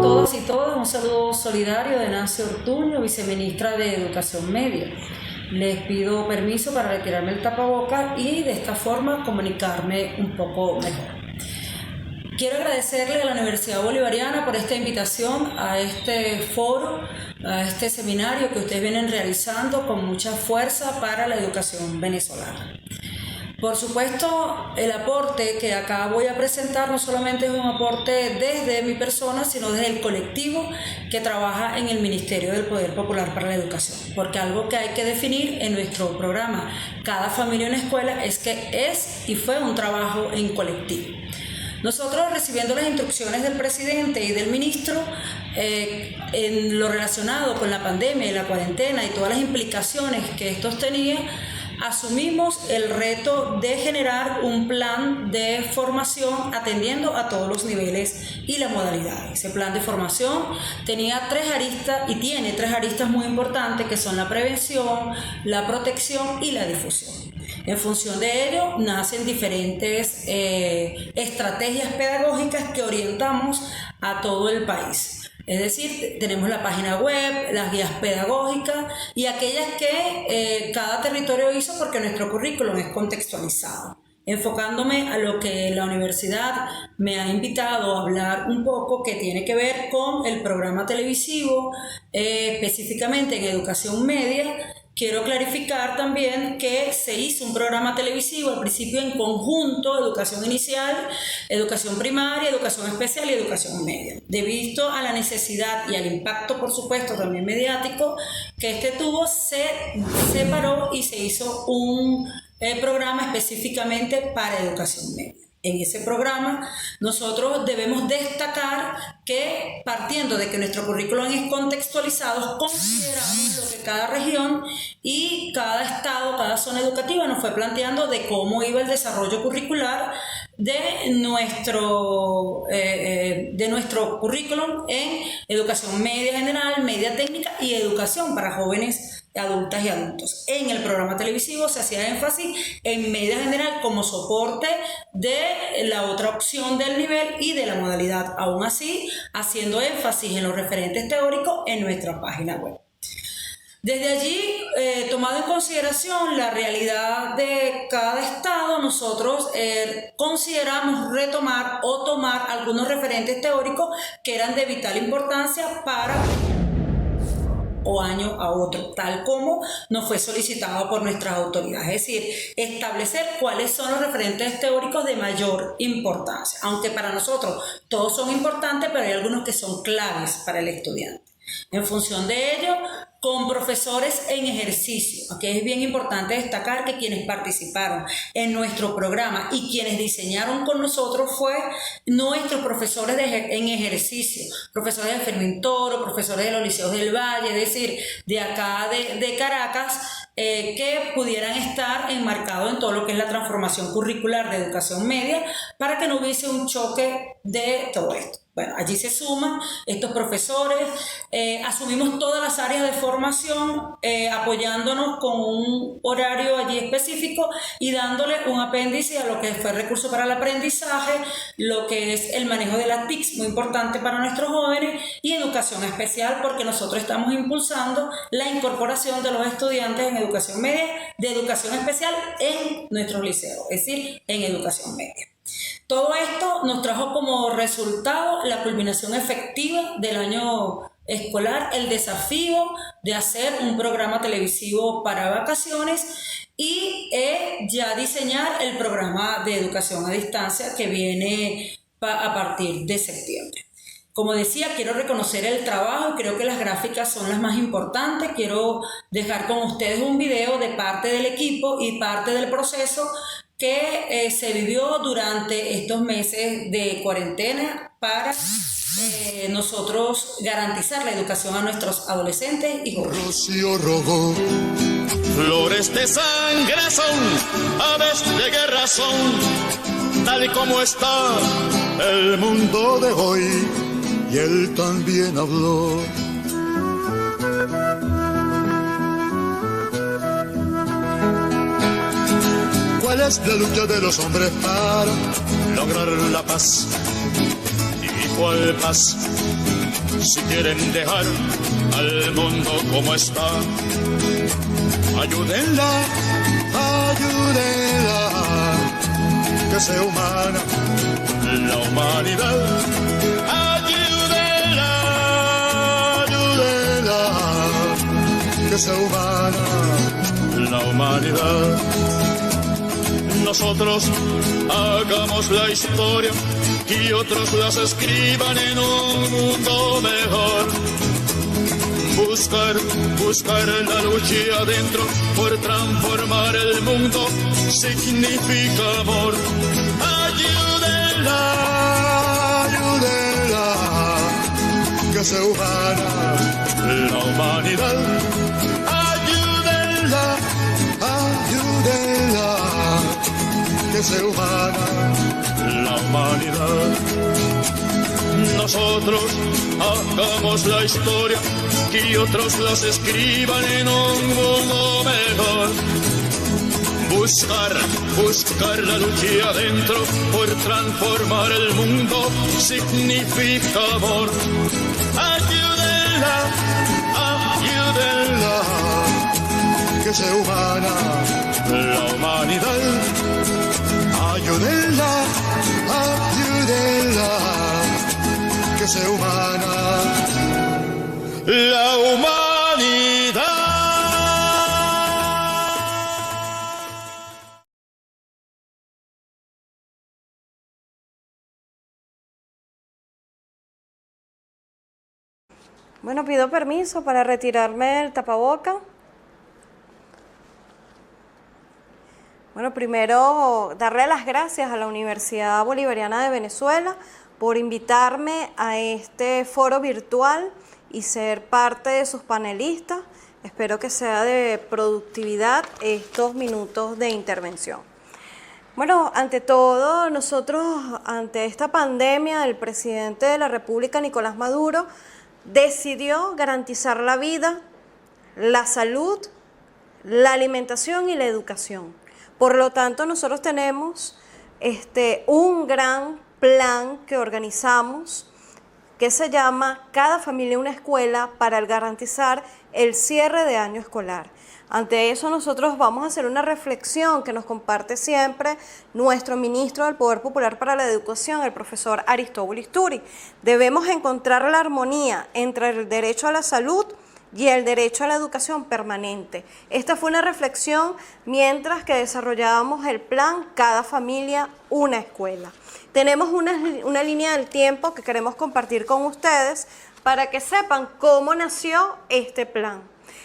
todos y todas, un saludo solidario de Nancy Ortuño, viceministra de Educación Media. Les pido permiso para retirarme el tapabocas y de esta forma comunicarme un poco mejor. Quiero agradecerle a la Universidad Bolivariana por esta invitación a este foro, a este seminario que ustedes vienen realizando con mucha fuerza para la educación venezolana. Por supuesto, el aporte que acá voy a presentar no solamente es un aporte desde mi persona, sino desde el colectivo que trabaja en el Ministerio del Poder Popular para la Educación. Porque algo que hay que definir en nuestro programa Cada Familia en Escuela es que es y fue un trabajo en colectivo. Nosotros, recibiendo las instrucciones del presidente y del ministro en lo relacionado con la pandemia y la cuarentena y todas las implicaciones que estos tenían, asumimos el reto de generar un plan de formación atendiendo a todos los niveles y la modalidad. Ese plan de formación tenía tres aristas y tiene tres aristas muy importantes, que son la prevención, la protección y la difusión. En función de ello, nacen diferentes estrategias pedagógicas que orientamos a todo el país. Es decir, tenemos la página web, las guías pedagógicas y aquellas que cada territorio hizo porque nuestro currículum es contextualizado. Enfocándome a lo que la universidad me ha invitado a hablar un poco, que tiene que ver con el programa televisivo, específicamente en educación media. Quiero clarificar también que se hizo un programa televisivo al principio en conjunto, educación inicial, educación primaria, educación especial y educación media. Debido a la necesidad y al impacto, por supuesto, también mediático que este tuvo, se separó y se hizo un programa específicamente para educación media. En ese programa nosotros debemos destacar que, partiendo de que nuestro currículum es contextualizado, consideramos lo que cada región y cada estado, cada zona educativa nos fue planteando de cómo iba el desarrollo curricular de nuestro currículum en educación media general, media técnica y educación para jóvenes, adultas y adultos. En el programa televisivo se hacía énfasis en media general como soporte de la otra opción del nivel y de la modalidad, aún así haciendo énfasis en los referentes teóricos en nuestra página web. Desde allí, tomado en consideración la realidad de cada estado, nosotros consideramos retomar o tomar algunos referentes teóricos que eran de vital importancia para o año a otro, tal como nos fue solicitado por nuestras autoridades. Es decir, establecer cuáles son los referentes teóricos de mayor importancia, aunque para nosotros todos son importantes, pero hay algunos que son claves para el estudiante. En función de ello, con profesores en ejercicio. Aquí es bien importante destacar que quienes participaron en nuestro programa y quienes diseñaron con nosotros fue nuestros profesores en ejercicio, profesores de Fermín Toro, profesores de los liceos del Valle, es decir, de acá de Caracas, que pudieran estar enmarcados en todo lo que es la transformación curricular de educación media para que no hubiese un choque de todo esto. Bueno, allí se suman estos profesores, asumimos todas las áreas de formación, apoyándonos con un horario allí específico y dándole un apéndice a lo que fue recurso para el aprendizaje, lo que es el manejo de las TICs, muy importante para nuestros jóvenes, y educación especial, porque nosotros estamos impulsando la incorporación de los estudiantes en educación media, de educación especial en nuestros liceos, es decir, en educación media. Todo esto nos trajo como resultado la culminación efectiva del año escolar, el desafío de hacer un programa televisivo para vacaciones y ya diseñar el programa de educación a distancia que viene a partir de septiembre. Como decía, quiero reconocer el trabajo, creo que las gráficas son las más importantes. Quiero dejar con ustedes un video de parte del equipo y parte del proceso que se vivió durante estos meses de cuarentena para nosotros garantizar la educación a nuestros adolescentes y jóvenes. Rocío rojo, flores de sangre son, aves de guerra son, tal y como está el mundo de hoy, y él también habló. ¿Cuál es la lucha de los hombres para lograr la paz? ¿Y cuál paz si quieren dejar al mundo como está. Ayúdenla, ayúdenla, que sea humana la humanidad. Ayúdenla, ayúdenla, que sea humana la humanidad. Nosotros hagamos la historia y otros las escriban en un mundo mejor. Buscar la lucha adentro por transformar el mundo significa amor. Ayúdenla, ayúdenla, que sea humana la humanidad. Ayúdenla, ayúdenla, que sea humana la humanidad. Nosotros hagamos la historia y otros las escriban en un mundo mejor. Buscar la lucha adentro por transformar el mundo significa amor. Ayúdenla, ayúdenla, que sea humana la humanidad. Ayúdenla, ayúdenla, que sea humana la humanidad. Bueno, pido permiso para retirarme el tapaboca. Bueno, primero darle las gracias a la Universidad Bolivariana de Venezuela por invitarme a este foro virtual y ser parte de sus panelistas. Espero que sea de productividad estos minutos de intervención. Bueno, ante todo, nosotros, ante esta pandemia, el presidente de la República, Nicolás Maduro, decidió garantizar la vida, la salud, la alimentación y la educación. Por lo tanto, nosotros tenemos un gran plan que organizamos que se llama Cada familia una escuela para garantizar el cierre de año escolar. Ante eso nosotros vamos a hacer una reflexión que nos comparte siempre nuestro ministro del Poder Popular para la Educación, el profesor Aristóbulo Isturi. Debemos encontrar la armonía entre el derecho a la salud y el derecho a la educación permanente. Esta fue una reflexión mientras que desarrollábamos el plan Cada familia una escuela. Tenemos una línea del tiempo que queremos compartir con ustedes para que sepan cómo nació este plan.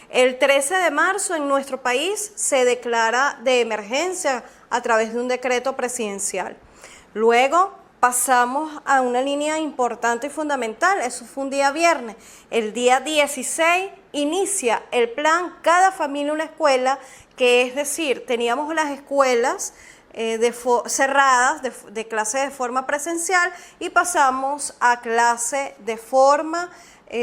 El 13 de marzo en nuestro país se declara de emergencia a través de un decreto presidencial. Luego pasamos a una línea importante y fundamental, eso fue un día viernes. El día 16 inicia el plan Cada familia una escuela, que es decir, teníamos las escuelas cerradas de clase de forma presencial y pasamos a clase de forma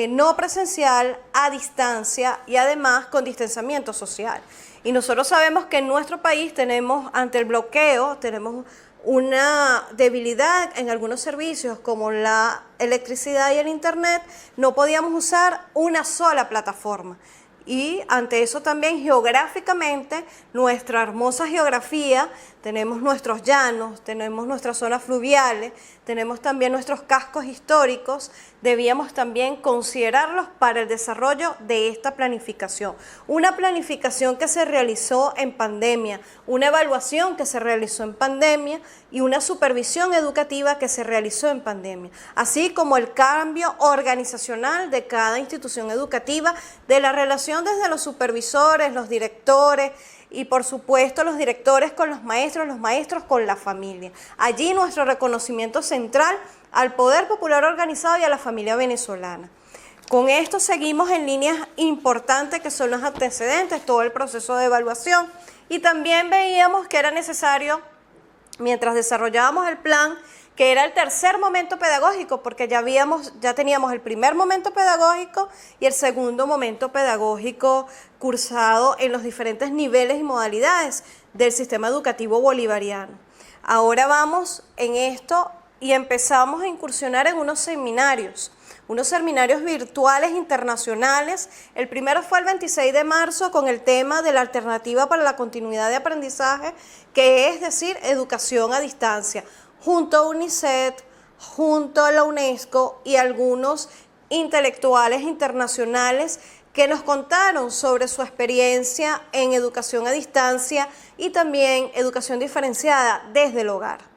no presencial, a distancia y además con distanciamiento social. Y nosotros sabemos que en nuestro país tenemos, ante el bloqueo, tenemos una debilidad en algunos servicios como la electricidad y el internet, no podíamos usar una sola plataforma. Y ante eso también geográficamente, nuestra hermosa geografía, tenemos nuestros llanos, tenemos nuestras zonas fluviales, tenemos también nuestros cascos históricos, debíamos también considerarlos para el desarrollo de esta planificación. Una planificación que se realizó en pandemia, una evaluación que se realizó en pandemia y una supervisión educativa que se realizó en pandemia, así como el cambio organizacional de cada institución educativa, de la relación desde los supervisores, los directores y por supuesto los directores con los maestros con la familia. Allí nuestro reconocimiento central al Poder Popular Organizado y a la familia venezolana. Con esto seguimos en líneas importantes que son los antecedentes, todo el proceso de evaluación, y también veíamos que era necesario, mientras desarrollábamos el plan, que era el tercer momento pedagógico, porque ya teníamos el primer momento pedagógico y el segundo momento pedagógico cursado en los diferentes niveles y modalidades del sistema educativo bolivariano. Ahora vamos en esto y empezamos a incursionar en unos seminarios, unos seminarios virtuales internacionales. El primero fue el 26 de marzo con el tema de la alternativa para la continuidad de aprendizaje, que es decir, educación a distancia, junto a UNICEF, junto a la UNESCO y algunos intelectuales internacionales que nos contaron sobre su experiencia en educación a distancia y también educación diferenciada desde el hogar.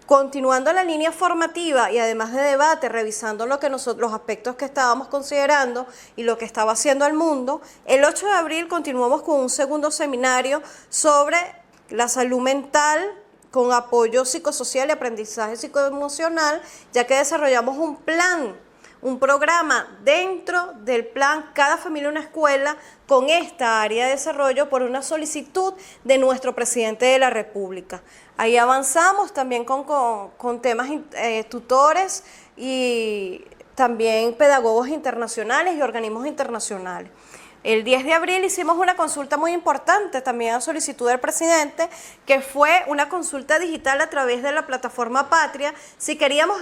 Continuando la línea formativa y además de debate, revisando los aspectos que estábamos considerando y lo que estaba haciendo el mundo, el 8 de abril continuamos con un segundo seminario sobre la salud mental con apoyo psicosocial y aprendizaje psicoemocional, ya que desarrollamos un programa dentro del plan Cada Familia Una Escuela con esta área de desarrollo por una solicitud de nuestro presidente de la República. Ahí avanzamos también con temas tutores y también pedagogos internacionales y organismos internacionales. El 10 de abril hicimos una consulta muy importante, también a solicitud del presidente, que fue una consulta digital a través de la plataforma Patria, si queríamos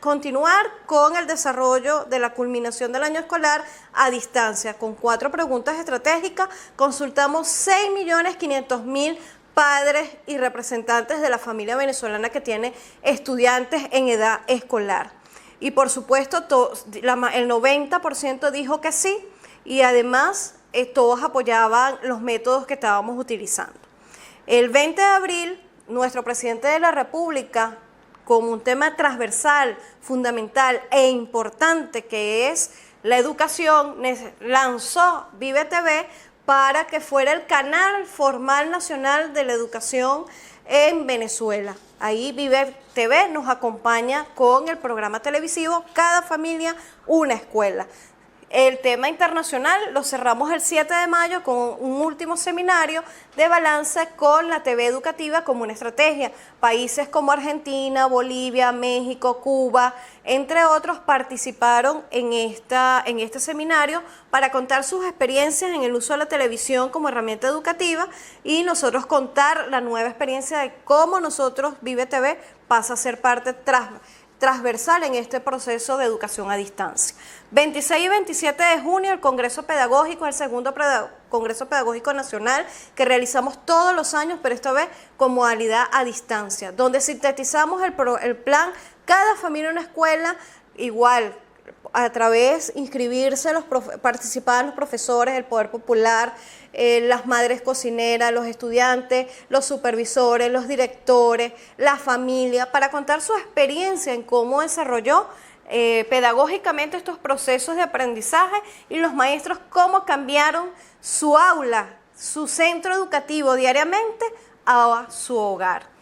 continuar con el desarrollo de la culminación del año escolar a distancia. Con 4 preguntas estratégicas, consultamos 6.500.000 padres y representantes de la familia venezolana que tiene estudiantes en edad escolar. Y por supuesto, el 90% dijo que sí, y además todos apoyaban los métodos que estábamos utilizando. El 20 de abril, nuestro presidente de la República, como un tema transversal, fundamental e importante que es la educación, lanzó Vive TV para que fuera el canal formal nacional de la educación en Venezuela. Ahí Vive TV nos acompaña con el programa televisivo Cada Familia Una Escuela. El tema internacional lo cerramos el 7 de mayo con un último seminario de balance con la TV educativa como una estrategia. Países como Argentina, Bolivia, México, Cuba, entre otros, participaron en este seminario para contar sus experiencias en el uso de la televisión como herramienta educativa y nosotros contar la nueva experiencia de cómo nosotros, Vive TV, pasa a ser parte transversal en este proceso de educación a distancia. 26 y 27 de junio el Congreso Pedagógico, el segundo Congreso Pedagógico Nacional que realizamos todos los años, pero esta vez con modalidad a distancia, donde sintetizamos el plan Cada Familia Una Escuela, igual a través de inscribirse, participaban los profesores, el Poder Popular, las madres cocineras, los estudiantes, los supervisores, los directores, la familia, para contar su experiencia en cómo desarrolló pedagógicamente estos procesos de aprendizaje y los maestros cómo cambiaron su aula, su centro educativo diariamente a su hogar.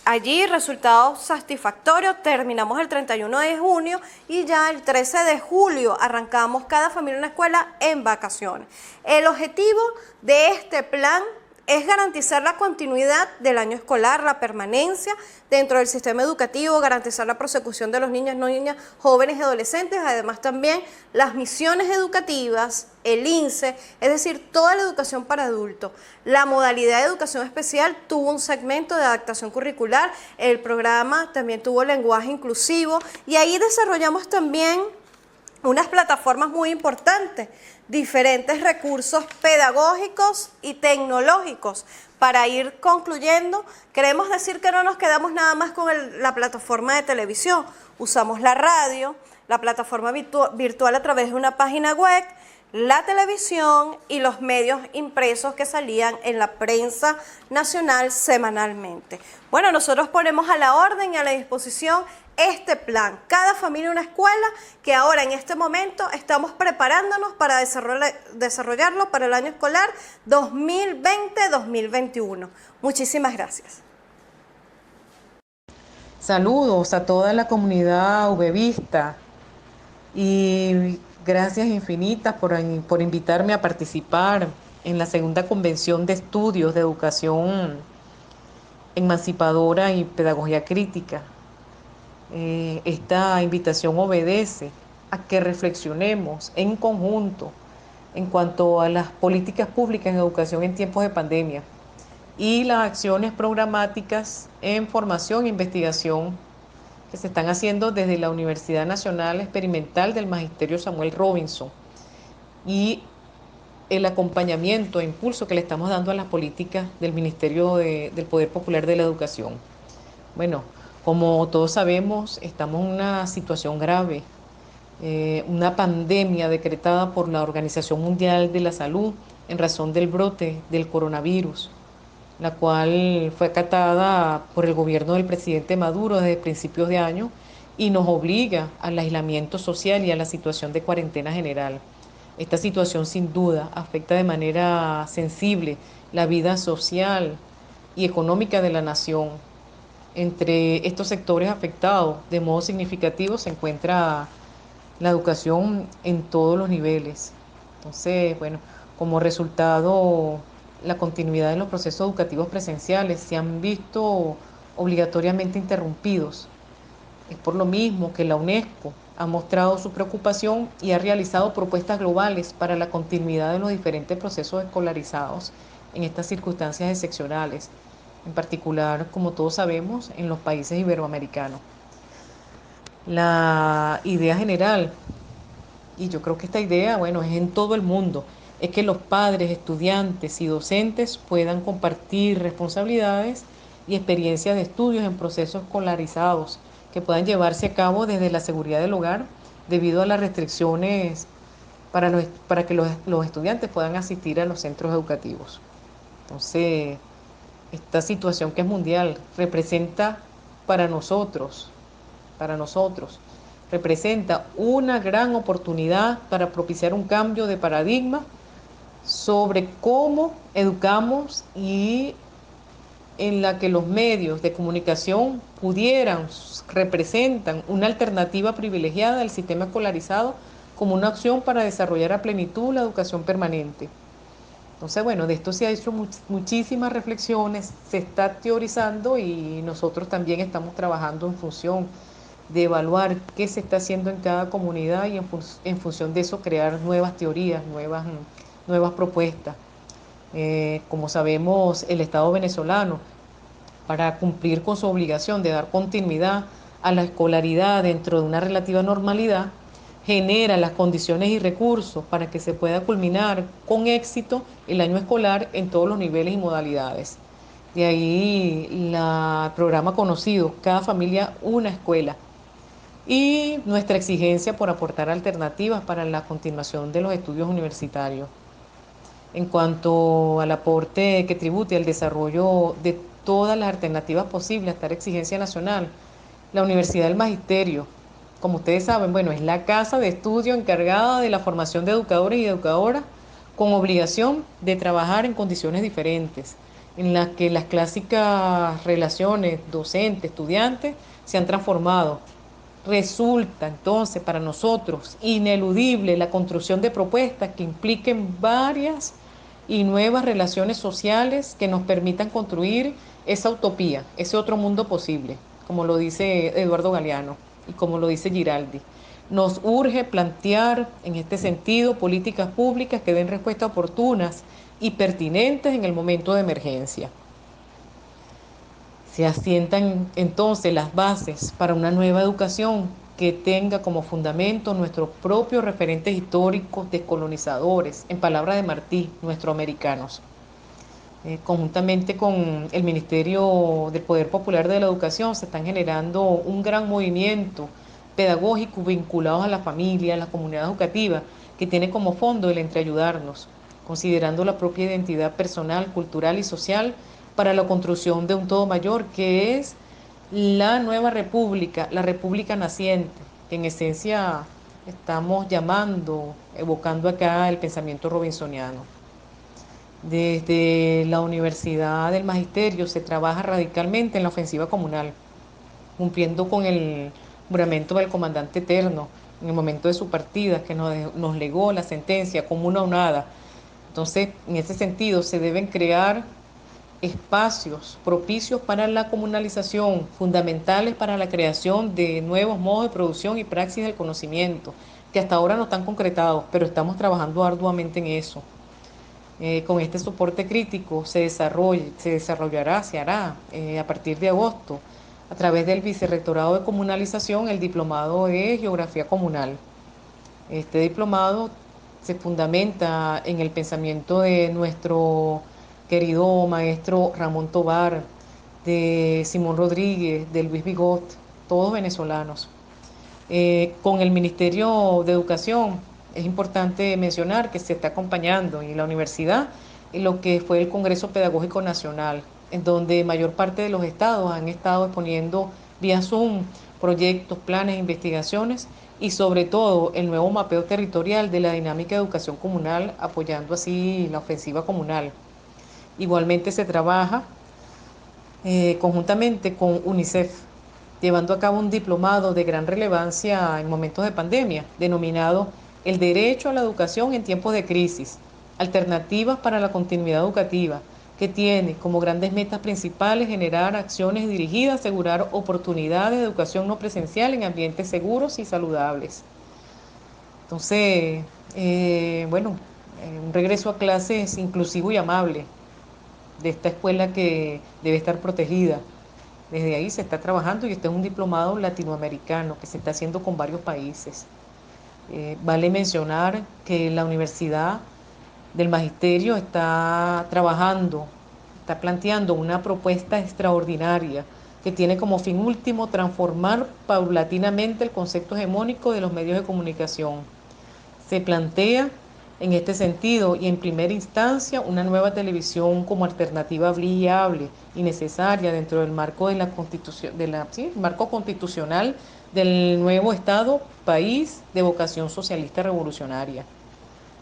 Allí, resultados satisfactorios, terminamos el 31 de junio y ya el 13 de julio arrancamos Cada Familia Una Escuela en vacaciones. El objetivo de este plan es garantizar la continuidad del año escolar, la permanencia dentro del sistema educativo, garantizar la prosecución de los niños, niñas, jóvenes y adolescentes, además también las misiones educativas, el INSE, es decir, toda la educación para adultos. La modalidad de educación especial tuvo un segmento de adaptación curricular, el programa también tuvo lenguaje inclusivo y ahí desarrollamos también unas plataformas muy importantes, diferentes recursos pedagógicos y tecnológicos. Para ir concluyendo, queremos decir que no nos quedamos nada más con la plataforma de televisión. Usamos la radio, la plataforma virtual a través de una página web, la televisión y los medios impresos que salían en la prensa nacional semanalmente. Bueno, nosotros ponemos a la orden y a la disposición este plan, Cada Familia Una Escuela, que ahora en este momento estamos preparándonos para desarrollarlo para el año escolar 2020-2021. Muchísimas gracias. Saludos a toda la comunidad ubevista y gracias infinitas por invitarme a participar en la segunda convención de estudios de educación emancipadora y pedagogía crítica. Esta invitación obedece a que reflexionemos en conjunto en cuanto a las políticas públicas en educación en tiempos de pandemia y las acciones programáticas en formación e investigación que se están haciendo desde la Universidad Nacional Experimental del Magisterio Samuel Robinson y el acompañamiento e impulso que le estamos dando a las políticas del Ministerio del Poder Popular de la Educación. Bueno, como todos sabemos, estamos en una situación grave, una pandemia decretada por la Organización Mundial de la Salud en razón del brote del coronavirus, la cual fue acatada por el gobierno del presidente Maduro desde principios de año y nos obliga al aislamiento social y a la situación de cuarentena general. Esta situación sin duda afecta de manera sensible la vida social y económica de la nación. Entre estos sectores afectados de modo significativo se encuentra la educación en todos los niveles. Entonces, bueno, como resultado, la continuidad de los procesos educativos presenciales se han visto obligatoriamente interrumpidos. Es por lo mismo que la UNESCO ha mostrado su preocupación y ha realizado propuestas globales para la continuidad de los diferentes procesos escolarizados en estas circunstancias excepcionales, en particular, como todos sabemos, en los países iberoamericanos. La idea general, y yo creo que esta idea, bueno, es en todo el mundo, es que los padres, estudiantes y docentes puedan compartir responsabilidades y experiencias de estudios en procesos escolarizados que puedan llevarse a cabo desde la seguridad del hogar debido a las restricciones para que los estudiantes puedan asistir a los centros educativos. Entonces, esta situación que es mundial representa para nosotros, representa una gran oportunidad para propiciar un cambio de paradigma sobre cómo educamos y en la que los medios de comunicación representan una alternativa privilegiada al sistema escolarizado como una opción para desarrollar a plenitud la educación permanente. Entonces, bueno, de esto se ha hecho muchísimas reflexiones, se está teorizando y nosotros también estamos trabajando en función de evaluar qué se está haciendo en cada comunidad y en función de eso crear nuevas teorías, nuevas propuestas. Como sabemos, el Estado venezolano, para cumplir con su obligación de dar continuidad a la escolaridad dentro de una relativa normalidad, genera las condiciones y recursos para que se pueda culminar con éxito el año escolar en todos los niveles y modalidades. De ahí el programa conocido, Cada Familia Una Escuela, y nuestra exigencia por aportar alternativas para la continuación de los estudios universitarios. En cuanto al aporte que tribute al desarrollo de todas las alternativas posibles a esta exigencia nacional, la Universidad del Magisterio, como ustedes saben, bueno, es la casa de estudio encargada de la formación de educadores y educadoras con obligación de trabajar en condiciones diferentes, en las que las clásicas relaciones docente-estudiante se han transformado. Resulta entonces para nosotros ineludible la construcción de propuestas que impliquen varias y nuevas relaciones sociales que nos permitan construir esa utopía, ese otro mundo posible, como lo dice Eduardo Galeano y como lo dice Giraldi. Nos urge plantear en este sentido políticas públicas que den respuestas oportunas y pertinentes en el momento de emergencia. Se asientan entonces las bases para una nueva educación que tenga como fundamento nuestros propios referentes históricos descolonizadores, en palabras de Martí, nuestros americanos. Conjuntamente con el Ministerio del Poder Popular de la Educación se están generando un gran movimiento pedagógico vinculado a la familia, a la comunidad educativa, que tiene como fondo el entreayudarnos, considerando la propia identidad personal, cultural y social para la construcción de un todo mayor que es la nueva república, la república naciente, que en esencia estamos evocando acá el pensamiento robinsoniano. Desde la Universidad del Magisterio se trabaja radicalmente en la ofensiva comunal, cumpliendo con el juramento del comandante eterno en el momento de su partida, que nos legó la sentencia como una onada. Entonces, en ese sentido, se deben crear espacios propicios para la comunalización, fundamentales para la creación de nuevos modos de producción y praxis del conocimiento, que hasta ahora no están concretados, pero estamos trabajando arduamente en eso. Con este soporte crítico se hará a partir de agosto a través del Vicerrectorado de Comunalización, el diplomado de Geografía Comunal. Este diplomado se fundamenta en el pensamiento de nuestro querido maestro Ramón Tobar, de Simón Rodríguez, de Luis Bigot, todos venezolanos. Con el Ministerio de Educación es importante mencionar que se está acompañando y la universidad en lo que fue el Congreso Pedagógico Nacional, en donde mayor parte de los estados han estado exponiendo vía Zoom proyectos, planes, investigaciones y sobre todo el nuevo mapeo territorial de la dinámica de educación comunal, apoyando así la ofensiva comunal. Igualmente se trabaja conjuntamente con UNICEF, llevando a cabo un diplomado de gran relevancia en momentos de pandemia, denominado El derecho a la educación en tiempos de crisis, alternativas para la continuidad educativa, que tiene como grandes metas principales generar acciones dirigidas a asegurar oportunidades de educación no presencial en ambientes seguros y saludables. Entonces, un regreso a clases inclusivo y amable de esta escuela que debe estar protegida. Desde ahí se está trabajando y este es un diplomado latinoamericano que se está haciendo con varios países. Vale mencionar que la Universidad del Magisterio está trabajando, está planteando una propuesta extraordinaria que tiene como fin último transformar paulatinamente el concepto hegemónico de los medios de comunicación. Se plantea en este sentido y en primera instancia una nueva televisión como alternativa viable y necesaria dentro del marco de la Constitución, marco constitucional del nuevo Estado, país de vocación socialista revolucionaria.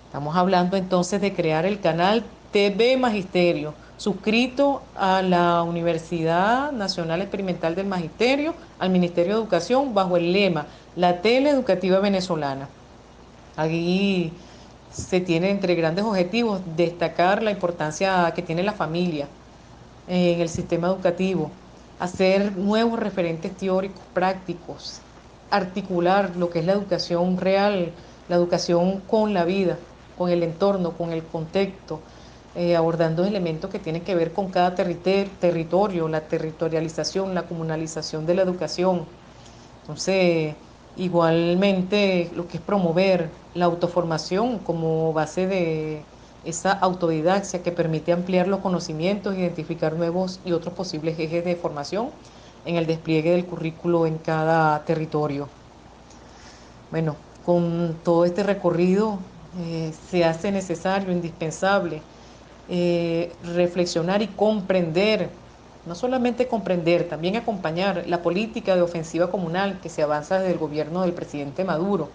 Estamos hablando entonces de crear el canal TV Magisterio, suscrito a la Universidad Nacional Experimental del Magisterio, al Ministerio de Educación, bajo el lema La Tele Educativa Venezolana. Allí se tiene entre grandes objetivos destacar la importancia que tiene la familia en el sistema educativo, hacer nuevos referentes teóricos prácticos, articular lo que es la educación real, la educación con la vida, con el entorno, con el contexto, abordando elementos que tienen que ver con cada territorio, la territorialización, la comunalización de la educación. Entonces, igualmente lo que es promover la autoformación como base de esa autodidaxia que permite ampliar los conocimientos, identificar nuevos y otros posibles ejes de formación en el despliegue del currículo en cada territorio. Bueno, con todo este recorrido se hace necesario, indispensable, reflexionar y comprender, no solamente comprender, también acompañar la política de ofensiva comunal que se avanza desde el gobierno del presidente Maduro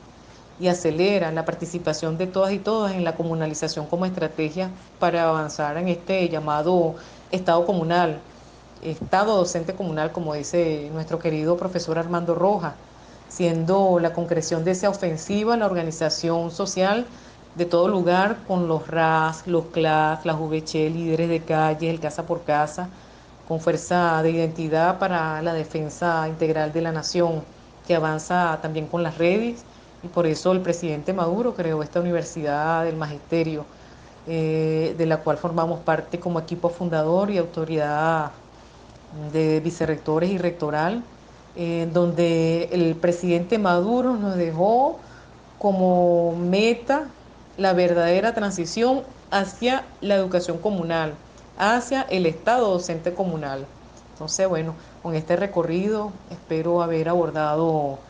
y acelera la participación de todas y todos en la comunalización como estrategia para avanzar en este llamado Estado comunal, Estado docente comunal, como dice nuestro querido profesor Armando Rojas, siendo la concreción de esa ofensiva la organización social de todo lugar con los RAS, los CLAS, las VC, líderes de calle, el Casa por Casa, con fuerza de identidad para la defensa integral de la nación, que avanza también con las redes, y por eso el presidente Maduro creó esta Universidad del Magisterio, de la cual formamos parte como equipo fundador y autoridad de vicerrectores y rectoral, donde el presidente Maduro nos dejó como meta la verdadera transición hacia la educación comunal, hacia el Estado docente comunal. Entonces, bueno, con este recorrido espero haber abordado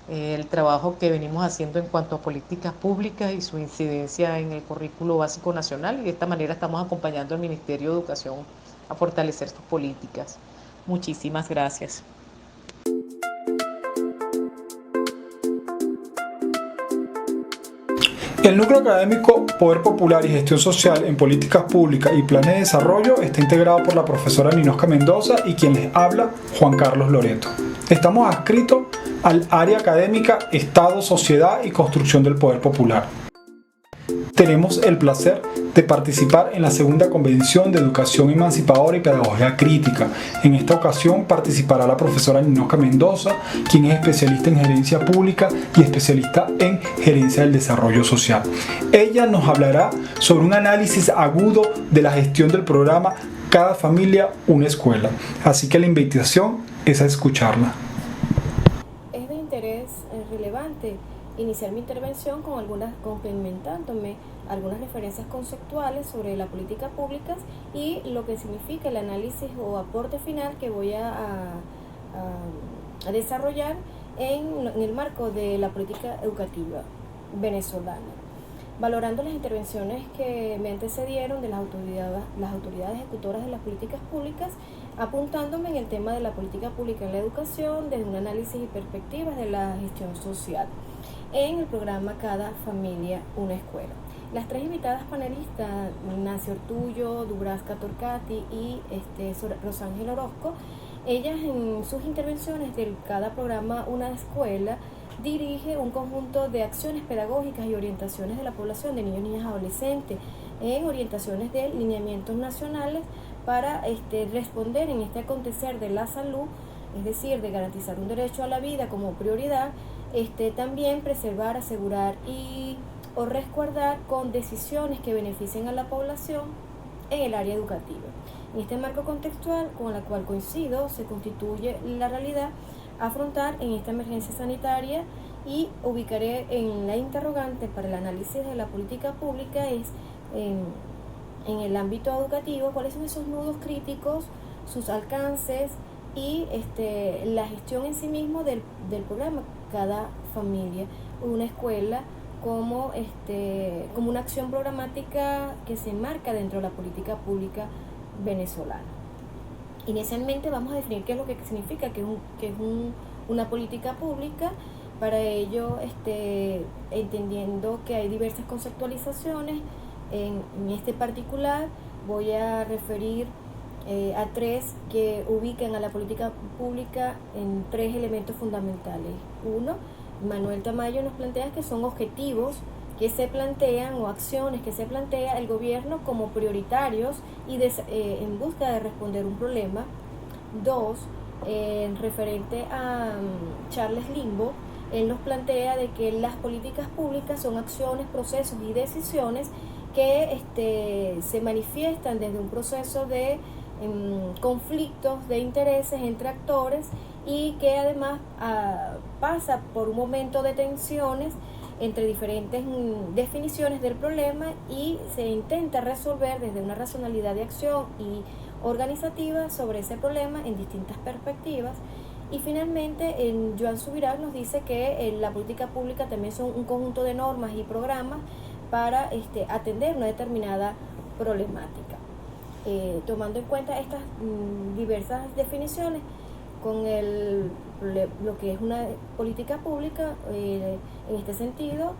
el trabajo que venimos haciendo en cuanto a políticas públicas y su incidencia en el currículo básico nacional, y de esta manera estamos acompañando al Ministerio de Educación a fortalecer sus políticas. Muchísimas gracias. El Núcleo Académico Poder Popular y Gestión Social en Políticas Públicas y Planes de Desarrollo está integrado por la profesora Ninosca Mendoza y quien les habla, Juan Carlos Loreto. Estamos adscritos al área académica Estado, Sociedad y Construcción del Poder Popular. Tenemos el placer de participar en la segunda convención de Educación Emancipadora y Pedagogía Crítica. En esta ocasión participará la profesora Ninosca Mendoza, quien es especialista en gerencia pública y especialista en gerencia del desarrollo social. Ella nos hablará sobre un análisis agudo de la gestión del programa Cada Familia, una Escuela. Así que la invitación es a escucharla. Es de interés relevante iniciar mi intervención complementándome algunas referencias conceptuales sobre la política pública y lo que significa el análisis o aporte final que voy a desarrollar en el marco de la política educativa venezolana, valorando las intervenciones que me antecedieron de las autoridades ejecutoras de las políticas públicas, apuntándome en el tema de la política pública en la educación desde un análisis y perspectivas de la gestión social en el programa Cada Familia Una Escuela. Las tres invitadas panelistas, Nancy Ortullo, Dubravka Torcati y Rosángela Orozco, ellas en sus intervenciones del cada programa Una Escuela dirige un conjunto de acciones pedagógicas y orientaciones de la población de niños, niñas, adolescentes en orientaciones de lineamientos nacionales para responder en este acontecer de la salud, es decir, de garantizar un derecho a la vida como prioridad, también preservar, asegurar o resguardar con decisiones que beneficien a la población en el área educativa. En este marco contextual con la cual coincido, se constituye la realidad a afrontar en esta emergencia sanitaria y ubicaré en la interrogante para el análisis de la política pública es en el ámbito educativo, cuáles son esos nudos críticos, sus alcances y la gestión en sí mismo del programa Cada Familia Una Escuela como una acción programática que se enmarca dentro de la política pública venezolana. Inicialmente vamos a definir qué es lo que significa que es una política pública. Para ello, entendiendo que hay diversas conceptualizaciones, en este particular voy a referir a tres que ubican a la política pública en tres elementos fundamentales. Uno, Manuel Tamayo nos plantea que son objetivos que se plantean o acciones que se plantea el gobierno como prioritarios y en busca de responder un problema. Dos, referente a Charles Limbo, él nos plantea de que las políticas públicas son acciones, procesos y decisiones que se manifiestan desde un proceso de conflictos de intereses entre actores y que además pasa por un momento de tensiones entre diferentes definiciones del problema y se intenta resolver desde una racionalidad de acción y organizativa sobre ese problema en distintas perspectivas. Y finalmente, Joan Subirach nos dice que la política pública también son un conjunto de normas y programas para atender una determinada problemática. Tomando en cuenta estas diversas definiciones, con lo que es una política pública, en este sentido,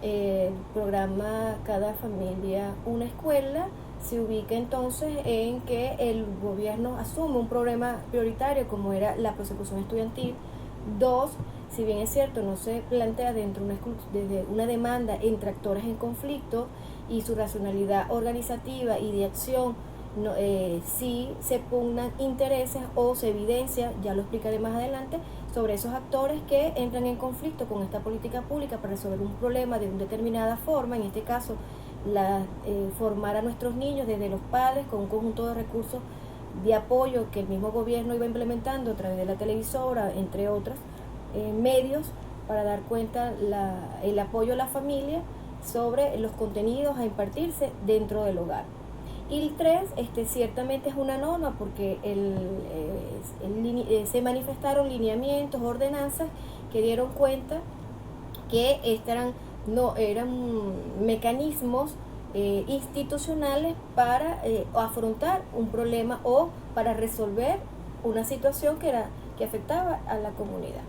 el programa Cada Familia Una Escuela se ubica entonces en que el gobierno asume un problema prioritario como era la persecución estudiantil. Dos, si bien es cierto, no se plantea desde una demanda entre actores en conflicto y su racionalidad organizativa y de acción, sí se pugnan intereses o se evidencia, ya lo explicaré más adelante, sobre esos actores que entran en conflicto con esta política pública para resolver un problema de una determinada forma, en este caso formar a nuestros niños desde los padres con un conjunto de recursos de apoyo que el mismo gobierno iba implementando a través de la televisora, entre otros medios, para dar cuenta el apoyo a la familia sobre los contenidos a impartirse dentro del hogar. Y el 3, ciertamente es una norma porque se manifestaron lineamientos, ordenanzas que dieron cuenta que eran mecanismos institucionales para afrontar un problema o para resolver una situación que afectaba a la comunidad.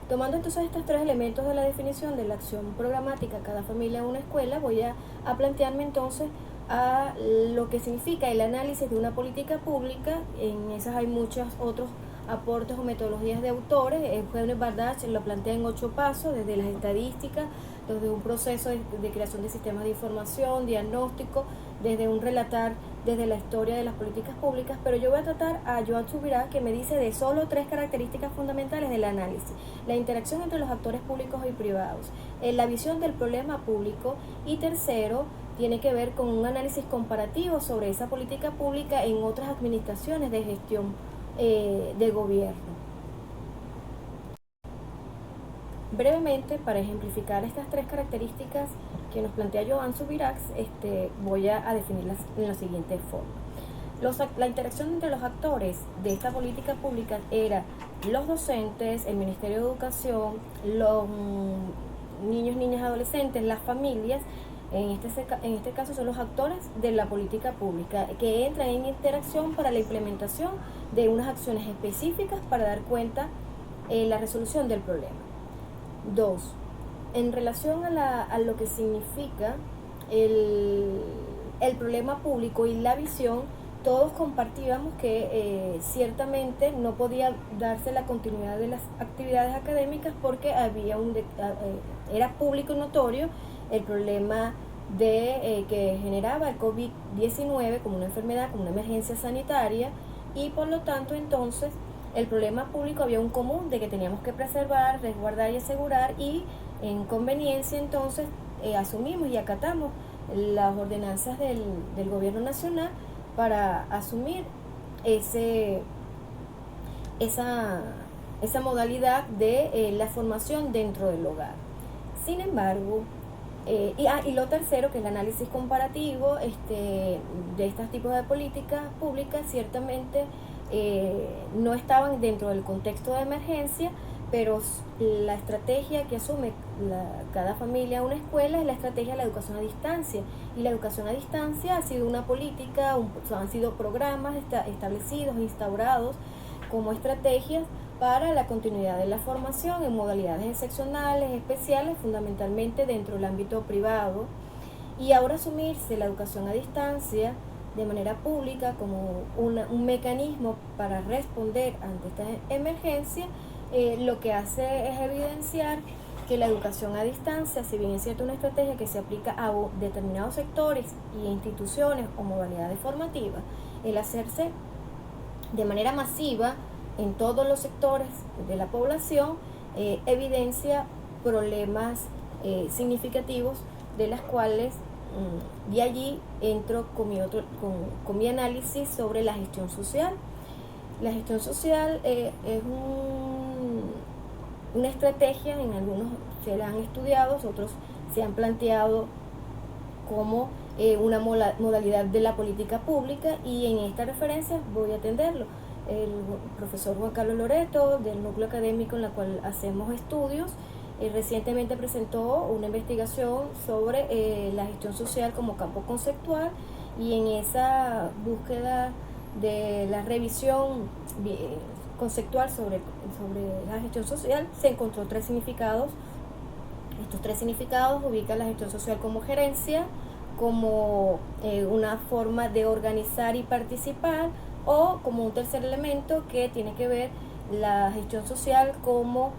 Tomando entonces estos tres elementos de la definición de la acción programática Cada Familia Una Escuela, voy a plantearme entonces a lo que significa el análisis de una política pública. En esas hay muchos otros aportes o metodologías de autores. Eugenio Bardach lo plantea en 8 pasos, desde las estadísticas, desde un proceso de creación de sistemas de información, diagnóstico, desde un relatar desde la historia de las políticas públicas, pero yo voy a tratar a Joan Subirach, que me dice de solo 3 características fundamentales del análisis: la interacción entre los actores públicos y privados, la visión del problema público, y tercero, tiene que ver con un análisis comparativo sobre esa política pública en otras administraciones de gestión de gobierno. Brevemente, para ejemplificar estas tres características que nos plantea Joan Subirachs, voy a definirlas en la siguiente forma. La interacción entre los actores de esta política pública era los docentes, el Ministerio de Educación, los niños, niñas, adolescentes, las familias. En este caso son los actores de la política pública que entran en interacción para la implementación de unas acciones específicas para dar cuenta la resolución del problema. 2. En relación a lo que significa el problema público y la visión, todos compartíamos que ciertamente no podía darse la continuidad de las actividades académicas porque era público y notorio el problema que generaba el COVID-19 como una enfermedad, como una emergencia sanitaria, y por lo tanto entonces el problema público había un común de que teníamos que preservar, resguardar y asegurar, y en conveniencia entonces asumimos y acatamos las ordenanzas del gobierno nacional para asumir esa modalidad de la formación dentro del hogar. Sin embargo, y lo tercero, que es el análisis comparativo de estos tipos de políticas públicas, ciertamente no estaban dentro del contexto de emergencia, pero la estrategia que asume cada familia, una escuela, es la estrategia de la educación a distancia. Y la educación a distancia ha sido una política, han sido programas establecidos, instaurados como estrategias para la continuidad de la formación en modalidades excepcionales, especiales, fundamentalmente dentro del ámbito privado. Y ahora asumirse la educación a distancia de manera pública como un mecanismo para responder ante esta emergencia, lo que hace es evidenciar que la educación a distancia, si bien es cierto una estrategia que se aplica a determinados sectores y instituciones o modalidades formativas, el hacerse de manera masiva en todos los sectores de la población evidencia problemas significativos, de las cuales de allí entro con mi análisis sobre la gestión social. La gestión social es una estrategia, en algunos se la han estudiado, otros se han planteado como una modalidad de la política pública, y en esta referencia voy a atenderlo. El profesor Juan Carlos Loreto, del núcleo académico en la cual hacemos estudios, recientemente presentó una investigación sobre la gestión social como campo conceptual, y en esa búsqueda de la revisión conceptual sobre la gestión social se encontró 3 significados. Estos 3 significados ubican la gestión social como gerencia, como una forma de organizar y participar, o como un tercer elemento que tiene que ver la gestión social como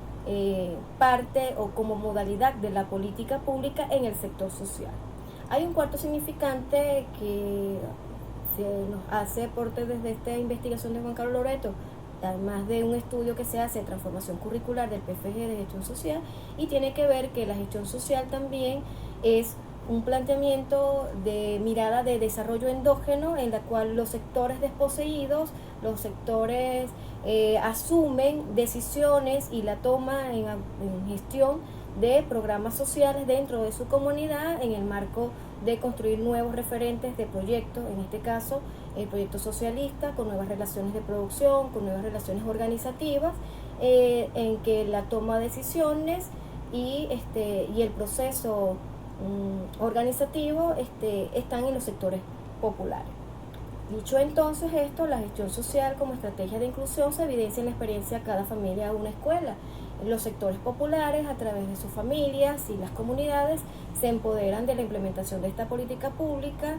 parte o como modalidad de la política pública en el sector social. Hay un cuarto significante que se nos hace aporte desde esta investigación de Juan Carlos Loreto, además de un estudio que se hace de transformación curricular del PFG de gestión social, y tiene que ver que la gestión social también es un planteamiento de mirada de desarrollo endógeno, en la cual los sectores desposeídos, los sectores asumen decisiones y la toma en gestión de programas sociales dentro de su comunidad, en el marco de construir nuevos referentes de proyectos, en este caso el proyecto socialista, con nuevas relaciones de producción, con nuevas relaciones organizativas, en que la toma de decisiones y el proceso organizativo están en los sectores populares. Dicho entonces esto, la gestión social como estrategia de inclusión se evidencia en la experiencia de cada familia de una escuela. Los sectores populares, a través de sus familias y las comunidades, se empoderan de la implementación de esta política pública,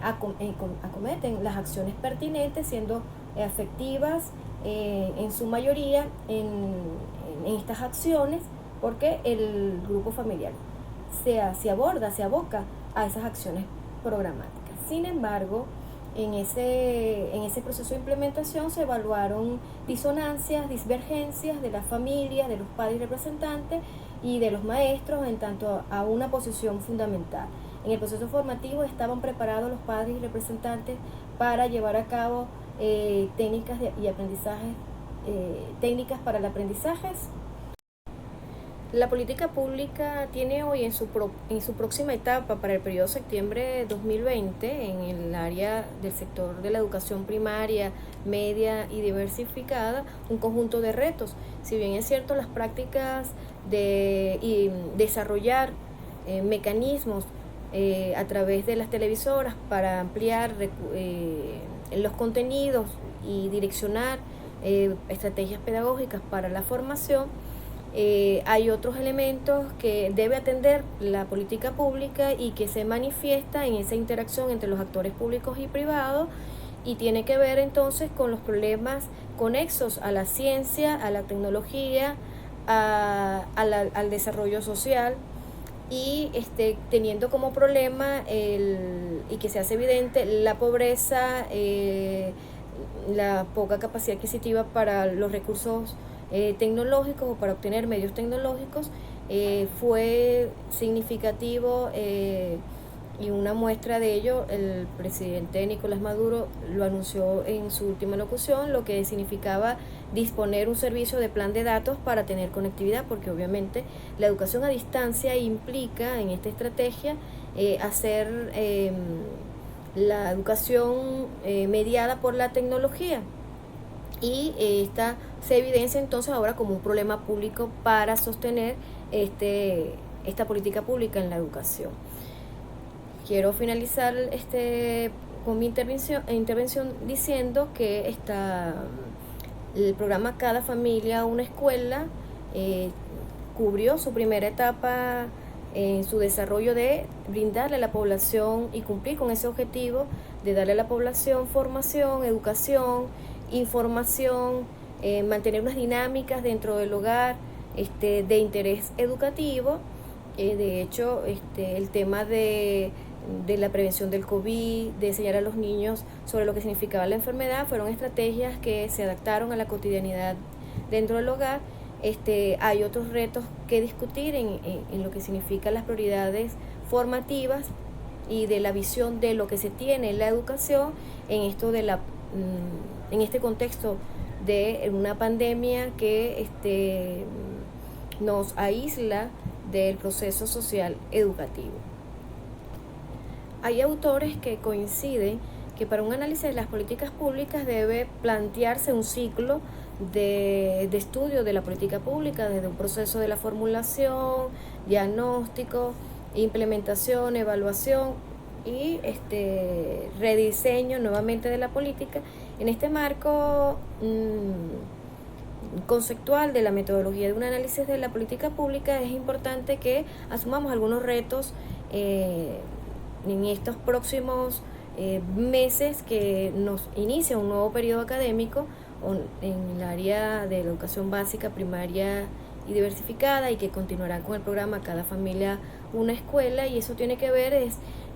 acometen las acciones pertinentes, siendo efectivas en su mayoría en estas acciones, porque el grupo familiar se aboca a esas acciones programáticas. Sin embargo, en ese proceso de implementación se evaluaron disonancias, divergencias de la familia, de los padres representantes y de los maestros en tanto a una posición fundamental. En el proceso formativo estaban preparados los padres y representantes para llevar a cabo técnicas y aprendizajes, técnicas para el aprendizaje. La política pública tiene hoy en su próxima etapa para el periodo septiembre 2020 en el área del sector de la educación primaria, media y diversificada un conjunto de retos. Si bien es cierto, las prácticas y desarrollar mecanismos a través de las televisoras para ampliar los contenidos y direccionar estrategias pedagógicas para la formación, hay otros elementos que debe atender la política pública y que se manifiesta en esa interacción entre los actores públicos y privados, y tiene que ver entonces con los problemas conexos a la ciencia, a la tecnología, al desarrollo social, y teniendo como problema y que se hace evidente la pobreza, la poca capacidad adquisitiva para los recursos tecnológicos o para obtener medios tecnológicos. Fue significativo y una muestra de ello, el presidente Nicolás Maduro lo anunció en su última locución, lo que significaba disponer un servicio de plan de datos para tener conectividad, porque obviamente la educación a distancia implica en esta estrategia hacer la educación mediada por la tecnología, y esta se evidencia entonces ahora como un problema público para sostener esta política pública en la educación. Quiero finalizar con mi intervención diciendo que el programa Cada Familia Una Escuela cubrió su primera etapa en su desarrollo de brindarle a la población y cumplir con ese objetivo de darle a la población formación, educación, información, mantener unas dinámicas dentro del hogar de interés educativo. De hecho, el tema de la prevención del COVID, de enseñar a los niños sobre lo que significaba la enfermedad, fueron estrategias que se adaptaron a la cotidianidad dentro del hogar. Hay otros retos que discutir en lo que significan las prioridades formativas y de la visión de lo que se tiene en la educación en este contexto de una pandemia que nos aísla del proceso social educativo. Hay autores que coinciden que para un análisis de las políticas públicas debe plantearse un ciclo de estudio de la política pública, desde un proceso de la formulación, diagnóstico, implementación, evaluación y rediseño nuevamente de la política. En este marco conceptual de la metodología de un análisis de la política pública, es importante que asumamos algunos retos en estos próximos meses que nos inicia un nuevo periodo académico en el área de la educación básica, primaria y diversificada, y que continuará con el programa Cada Familia Una Escuela, y eso tiene que ver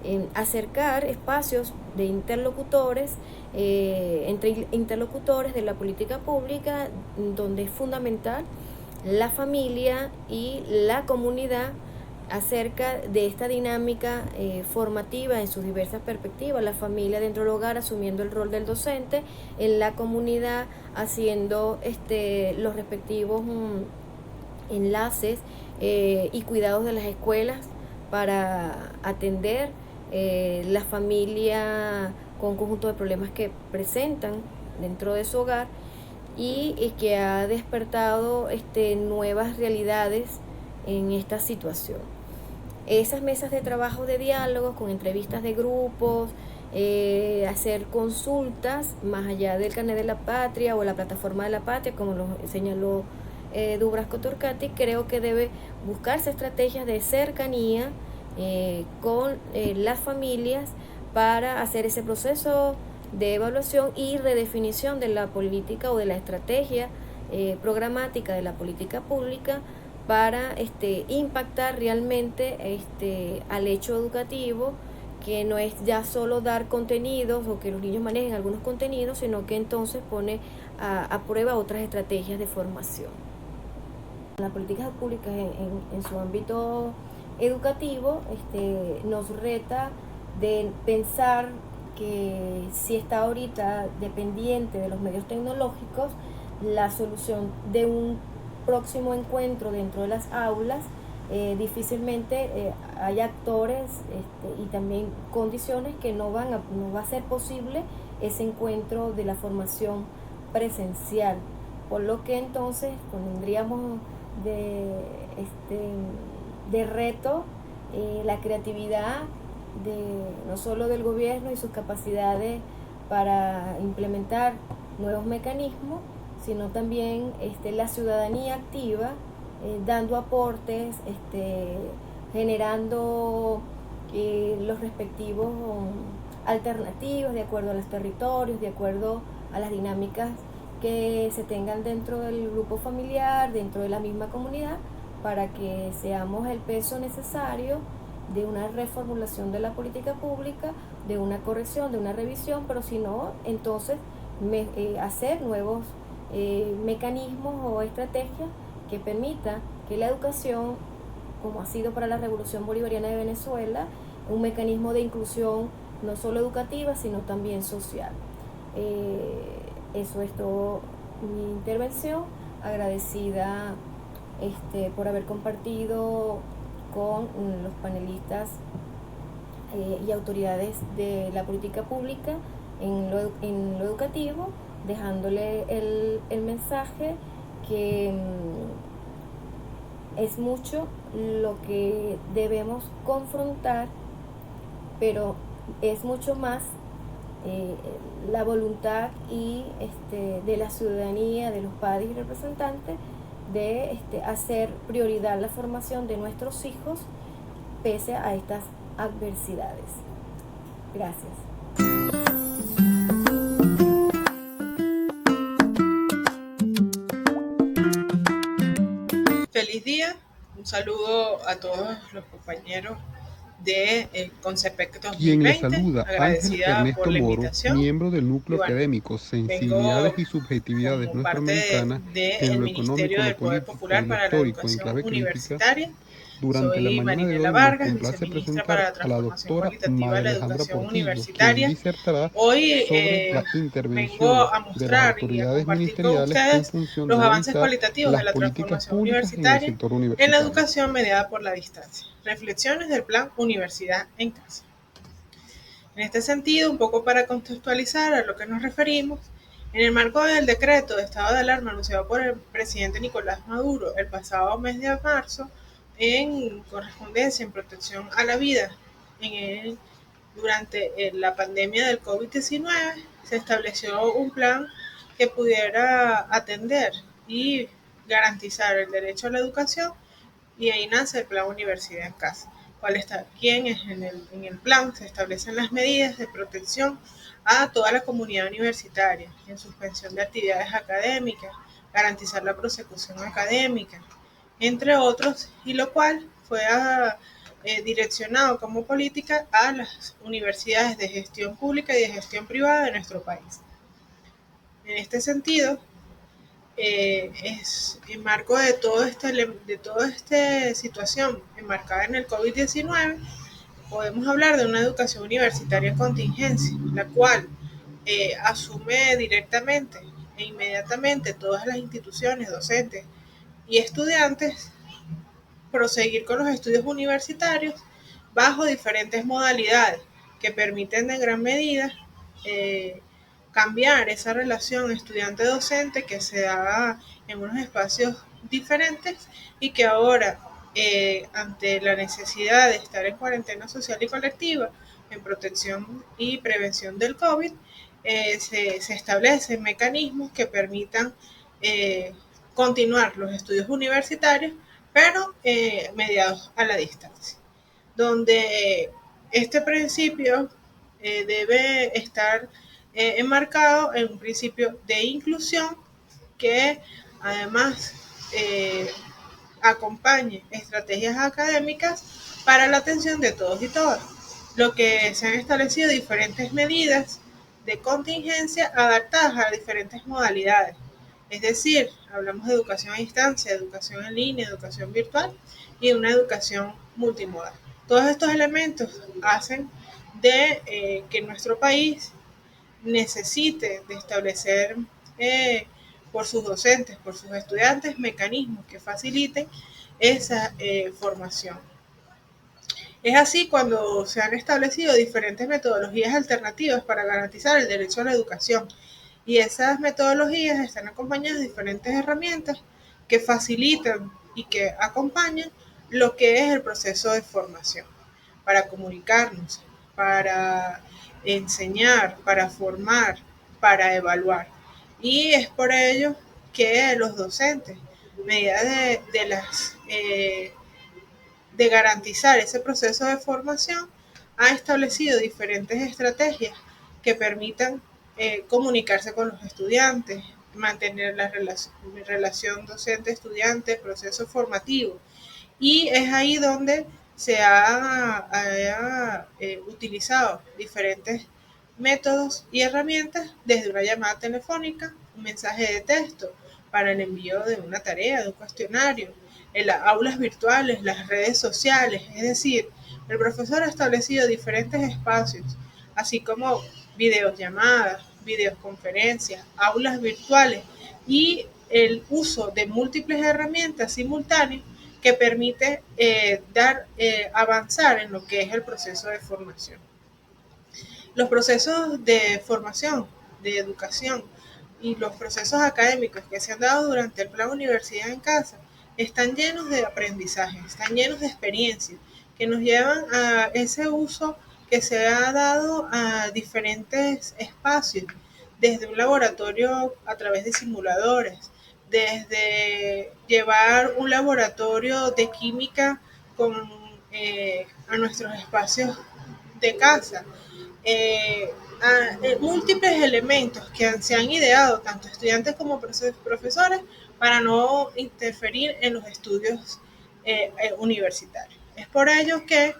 en acercar espacios de interlocutores, entre interlocutores de la política pública, donde es fundamental la familia y la comunidad acerca de esta dinámica formativa en sus diversas perspectivas. La familia dentro del hogar asumiendo el rol del docente, en la comunidad haciendo los respectivos enlaces y cuidados de las escuelas para atender la familia con un conjunto de problemas que presentan dentro de su hogar, y que ha despertado nuevas realidades en esta situación. Esas mesas de trabajo de diálogo con entrevistas de grupos, hacer consultas más allá del carnet de la patria o la plataforma de la patria, como lo señaló Dubravko Torkati, creo que debe buscarse estrategias de cercanía con las familias para hacer ese proceso de evaluación y redefinición de la política o de la estrategia programática de la política pública para impactar realmente al hecho educativo, que no es ya solo dar contenidos o que los niños manejen algunos contenidos, sino que entonces pone a prueba otras estrategias de formación. Las políticas públicas en su ámbito educativo nos reta de pensar que sí está ahorita dependiente de los medios tecnológicos, la solución de un próximo encuentro dentro de las aulas, difícilmente hay actores y también condiciones que no va a ser posible ese encuentro de la formación presencial, por lo que entonces pondríamos de reto la creatividad no solo del gobierno y sus capacidades para implementar nuevos mecanismos, sino también la ciudadanía activa, dando aportes, generando los respectivos alternativos de acuerdo a los territorios, de acuerdo a las dinámicas que se tengan dentro del grupo familiar, dentro de la misma comunidad, para que seamos el peso necesario de una reformulación de la política pública, de una corrección, de una revisión, pero si no, entonces hacer nuevos mecanismos o estrategias que permita que la educación, como ha sido para la Revolución Bolivariana de Venezuela, un mecanismo de inclusión no solo educativa, sino también social. Eso es todo mi intervención, agradecida por haber compartido con los panelistas y autoridades de la política pública en lo educativo, dejándole el mensaje que es mucho lo que debemos confrontar, pero es mucho más la voluntad y de la ciudadanía, de los padres y representantes, de hacer prioridad la formación de nuestros hijos pese a estas adversidades. Gracias. Feliz día, un saludo a todos los compañeros de Concepec 2020. Quien le saluda, Ángel agradecida Ernesto por la Moro, invitación. miembro del núcleo Bueno, académico Sensibilidades y Subjetividades como parte Nuestroamericanas en del lo Ministerio económico, del lo Poder político Popular y lo para la histórico en Educación clave crítica. Universitaria. Durante Soy la mañana de Marinela hoy Vargas, nos complace viceministra para la presentar a la transformación doctora cualitativa de María la Alejandra educación Portillo, quien universitaria. disertará Hoy sobre la vengo intervención a de las mostrar y a autoridades compartir con ministeriales en ustedes función los de avances realizar cualitativos de las la políticas transformación públicas en el universitaria sector en la universitario. educación mediada por la distancia. Reflexiones del Plan Universidad en Casa. En este sentido, un poco para contextualizar a lo que nos referimos, en el marco del decreto de estado de alarma anunciado por el presidente Nicolás Maduro el pasado mes de marzo, en correspondencia en protección a la vida durante la pandemia del COVID-19, se estableció un plan que pudiera atender y garantizar el derecho a la educación, y ahí nace el Plan Universidad en Casa. ¿Quién es en el plan? Se establecen las medidas de protección a toda la comunidad universitaria en suspensión de actividades académicas, garantizar la prosecución académica, entre otros, y lo cual fue direccionado como política a las universidades de gestión pública y de gestión privada de nuestro país. En este sentido, es en marco de toda esta situación enmarcada en el COVID-19, podemos hablar de una educación universitaria en contingencia, la cual asume directamente e inmediatamente todas las instituciones, docentes y estudiantes proseguir con los estudios universitarios bajo diferentes modalidades que permiten en gran medida cambiar esa relación estudiante-docente que se da en unos espacios diferentes y que ahora, ante la necesidad de estar en cuarentena social y colectiva, en protección y prevención del COVID, se establecen mecanismos que permitan continuar los estudios universitarios, pero mediados a la distancia, donde este principio debe estar enmarcado en un principio de inclusión que además acompañe estrategias académicas para la atención de todos y todas, lo que se han establecido diferentes medidas de contingencia adaptadas a diferentes modalidades. Es decir, hablamos de educación a distancia, educación en línea, educación virtual y una educación multimodal. Todos estos elementos hacen de que nuestro país necesite de establecer por sus docentes, por sus estudiantes, mecanismos que faciliten esa formación. Es así cuando se han establecido diferentes metodologías alternativas para garantizar el derecho a la educación, y esas metodologías están acompañadas de diferentes herramientas que facilitan y que acompañan lo que es el proceso de formación, para comunicarnos, para enseñar, para formar, para evaluar. Y es por ello que los docentes, medidas de garantizar ese proceso de formación, ha establecido diferentes estrategias que permitan comunicarse con los estudiantes, mantener la relación docente-estudiante, proceso formativo. Y es ahí donde se ha utilizado diferentes métodos y herramientas, desde una llamada telefónica, un mensaje de texto para el envío de una tarea, de un cuestionario, en las aulas virtuales, las redes sociales. Es decir, el profesor ha establecido diferentes espacios, así como videollamadas, videoconferencias, aulas virtuales y el uso de múltiples herramientas simultáneas que permite avanzar en lo que es el proceso de formación. Los procesos de formación, de educación y los procesos académicos que se han dado durante el Plan Universidad en Casa están llenos de aprendizaje, están llenos de experiencias que nos llevan a ese uso que se ha dado a diferentes espacios, desde un laboratorio a través de simuladores, desde llevar un laboratorio de química a nuestros espacios de casa, múltiples elementos que se han ideado tanto estudiantes como profesores para no interferir en los estudios universitarios. Es por ello que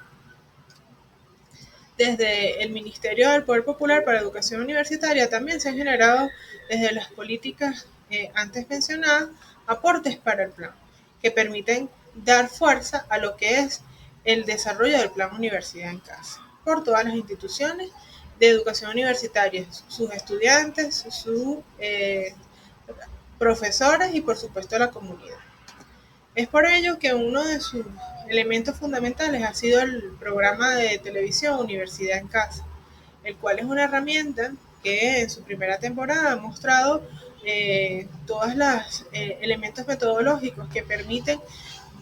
desde el Ministerio del Poder Popular para Educación Universitaria también se han generado, desde las políticas antes mencionadas, aportes para el plan, que permiten dar fuerza a lo que es el desarrollo del Plan Universidad en Casa, por todas las instituciones de educación universitaria, sus estudiantes, sus profesores y por supuesto la comunidad. Es por ello que uno de sus elementos fundamentales ha sido el programa de televisión Universidad en Casa, el cual es una herramienta que en su primera temporada ha mostrado todos los elementos metodológicos que permiten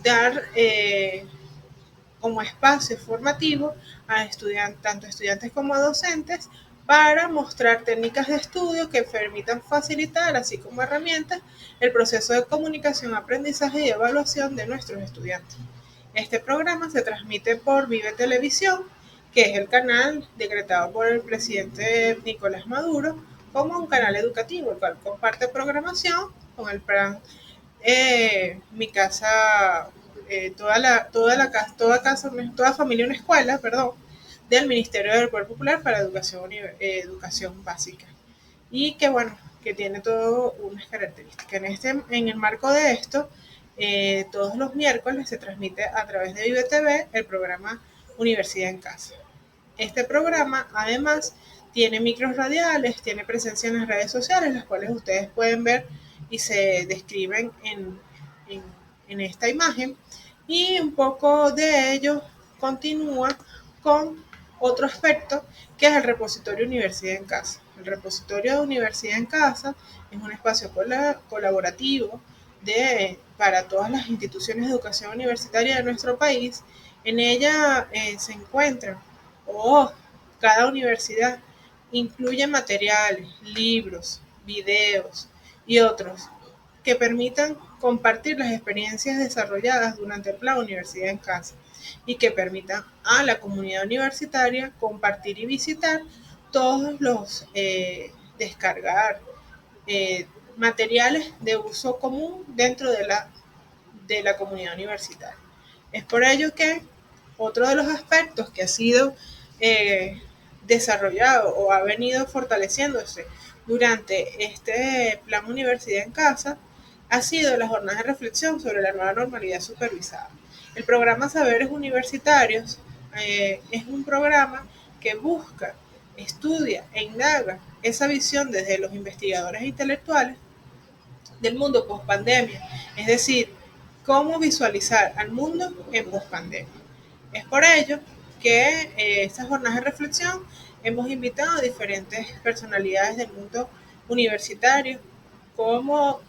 dar como espacio formativo a tanto estudiantes como a docentes, para mostrar técnicas de estudio que permitan facilitar, así como herramientas, el proceso de comunicación, aprendizaje y evaluación de nuestros estudiantes. Este programa se transmite por Vive Televisión, que es el canal decretado por el presidente Nicolás Maduro como un canal educativo, el cual comparte programación con el plan Mi Casa, toda familia una escuela, del Ministerio del Poder Popular para Educación Básica. Y que bueno, que tiene todo unas características. En el marco de esto, todos los miércoles se transmite a través de Vive TV el programa Universidad en Casa. Este programa además tiene micros radiales, tiene presencia en las redes sociales, las cuales ustedes pueden ver y se describen en esta imagen, y un poco de ello continúa con otro aspecto, que es el repositorio Universidad en Casa. El repositorio de Universidad en Casa es un espacio colaborativo para todas las instituciones de educación universitaria de nuestro país. En ella se encuentran, cada universidad incluye materiales, libros, videos y otros que permitan compartir las experiencias desarrolladas durante el Plan Universidad en Casa, y que permitan a la comunidad universitaria compartir y visitar todos los descargar materiales de uso común dentro de la comunidad universitaria. Es por ello que otro de los aspectos que ha sido desarrollado o ha venido fortaleciéndose durante este Plan Universidad en Casa ha sido la jornada de reflexión sobre la nueva normalidad supervisada. El programa Saberes Universitarios es un programa que busca, estudia e indaga esa visión desde los investigadores intelectuales del mundo post-pandemia, es decir, cómo visualizar al mundo en post-pandemia. Es por ello que estas jornadas de reflexión hemos invitado a diferentes personalidades del mundo universitario, como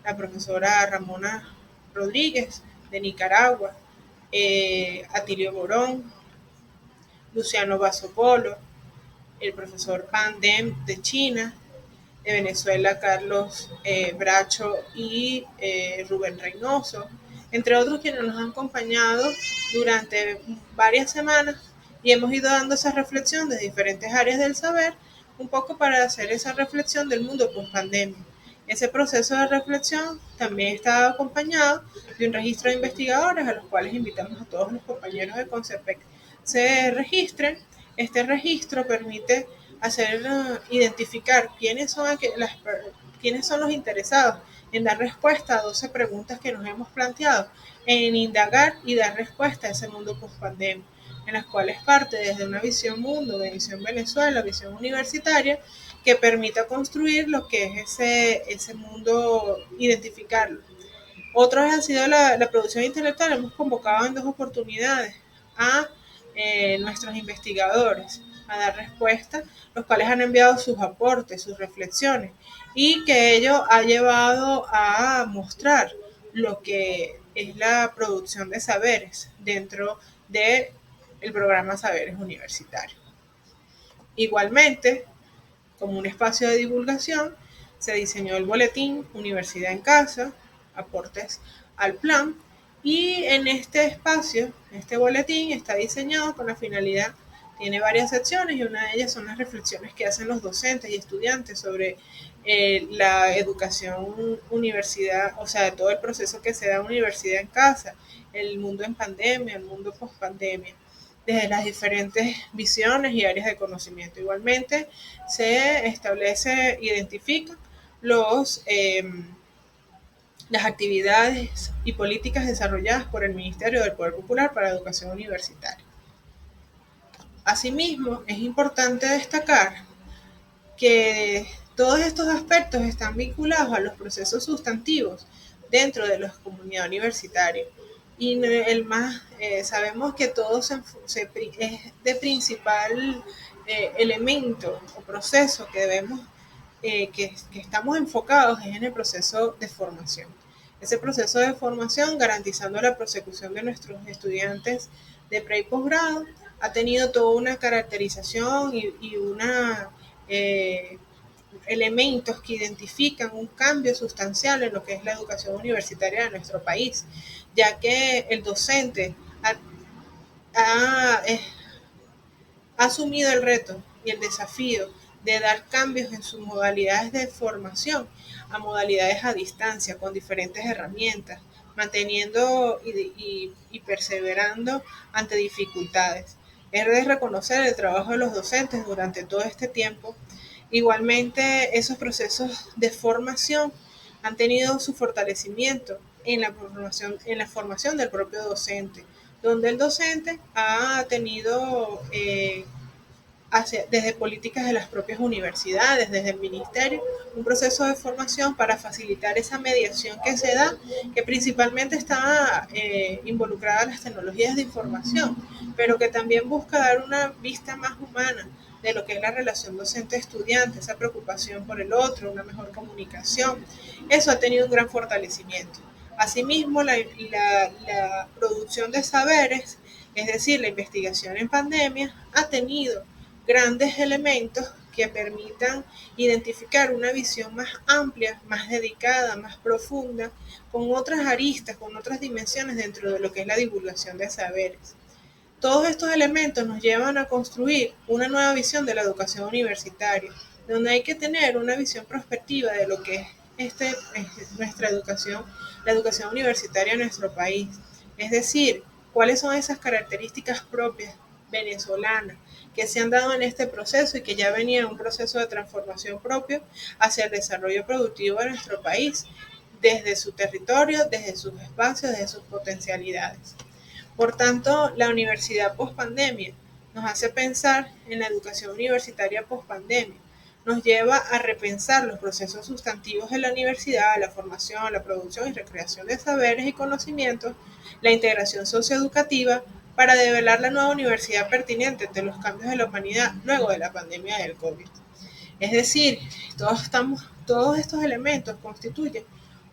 la profesora Ramona Rodríguez de Nicaragua, Atilio Borón, Luciano Basopolo, el profesor Pan Dem de China, de Venezuela Carlos Bracho y Rubén Reynoso, entre otros quienes nos han acompañado durante varias semanas y hemos ido dando esa reflexión de diferentes áreas del saber, un poco para hacer esa reflexión del mundo post pandemia. Ese proceso de reflexión también está acompañado de un registro de investigadores a los cuales invitamos a todos los compañeros de CONCEPEC se registren. Este registro permite identificar quiénes son los interesados en dar respuesta a 12 preguntas que nos hemos planteado, en indagar y dar respuesta a ese mundo post-pandemia, en las cuales parte desde una visión mundo, de visión Venezuela, visión universitaria, que permita construir lo que es ese mundo, identificarlo. Otros han sido la producción intelectual. Hemos convocado en 2 oportunidades a nuestros investigadores a dar respuesta, los cuales han enviado sus aportes, sus reflexiones, y que ello ha llevado a mostrar lo que es la producción de saberes dentro del programa Saberes Universitarios. Igualmente, como un espacio de divulgación, se diseñó el boletín Universidad en Casa, aportes al plan, y en este espacio, este boletín está diseñado con la finalidad, tiene varias secciones y una de ellas son las reflexiones que hacen los docentes y estudiantes sobre la educación universidad, o sea, todo el proceso que se da en universidad en casa, el mundo en pandemia, el mundo post pandemia, desde las diferentes visiones y áreas de conocimiento. Igualmente se identifican las actividades y políticas desarrolladas por el Ministerio del Poder Popular para la Educación Universitaria. Asimismo, es importante destacar que todos estos aspectos están vinculados a los procesos sustantivos dentro de la comunidad universitaria. Y sabemos que todo es de principal elemento o proceso que debemos, que estamos enfocados en el proceso de formación. Ese proceso de formación, garantizando la prosecución de nuestros estudiantes de pre y posgrado, ha tenido toda una caracterización y elementos que identifican un cambio sustancial en lo que es la educación universitaria de nuestro país, ya que el docente ha asumido el reto y el desafío de dar cambios en sus modalidades de formación a modalidades a distancia con diferentes herramientas, manteniendo y perseverando ante dificultades. Es de reconocer el trabajo de los docentes durante todo este tiempo. Igualmente, esos procesos de formación han tenido su fortalecimiento en la formación del propio docente, donde el docente ha tenido desde políticas de las propias universidades, desde el ministerio, un proceso de formación para facilitar esa mediación que se da, que principalmente está involucrada en las tecnologías de información, pero que también busca dar una vista más humana de lo que es la relación docente-estudiante, esa preocupación por el otro, una mejor comunicación. Eso ha tenido un gran fortalecimiento. Asimismo, la producción de saberes, es decir, la investigación en pandemia, ha tenido grandes elementos que permitan identificar una visión más amplia, más dedicada, más profunda, con otras aristas, con otras dimensiones dentro de lo que es la divulgación de saberes. Todos estos elementos nos llevan a construir una nueva visión de la educación universitaria, donde hay que tener una visión prospectiva de lo que es nuestra educación, la educación universitaria en nuestro país. Es decir, cuáles son esas características propias venezolanas que se han dado en este proceso y que ya venía un proceso de transformación propio hacia el desarrollo productivo de nuestro país, desde su territorio, desde sus espacios, desde sus potencialidades. Por tanto, la universidad post-pandemia nos hace pensar en la educación universitaria post-pandemia. Nos lleva a repensar los procesos sustantivos de la universidad, la formación, la producción y recreación de saberes y conocimientos, la integración socioeducativa, para develar la nueva universidad pertinente ante los cambios de la humanidad luego de la pandemia del COVID. Es decir, todos estos elementos constituyen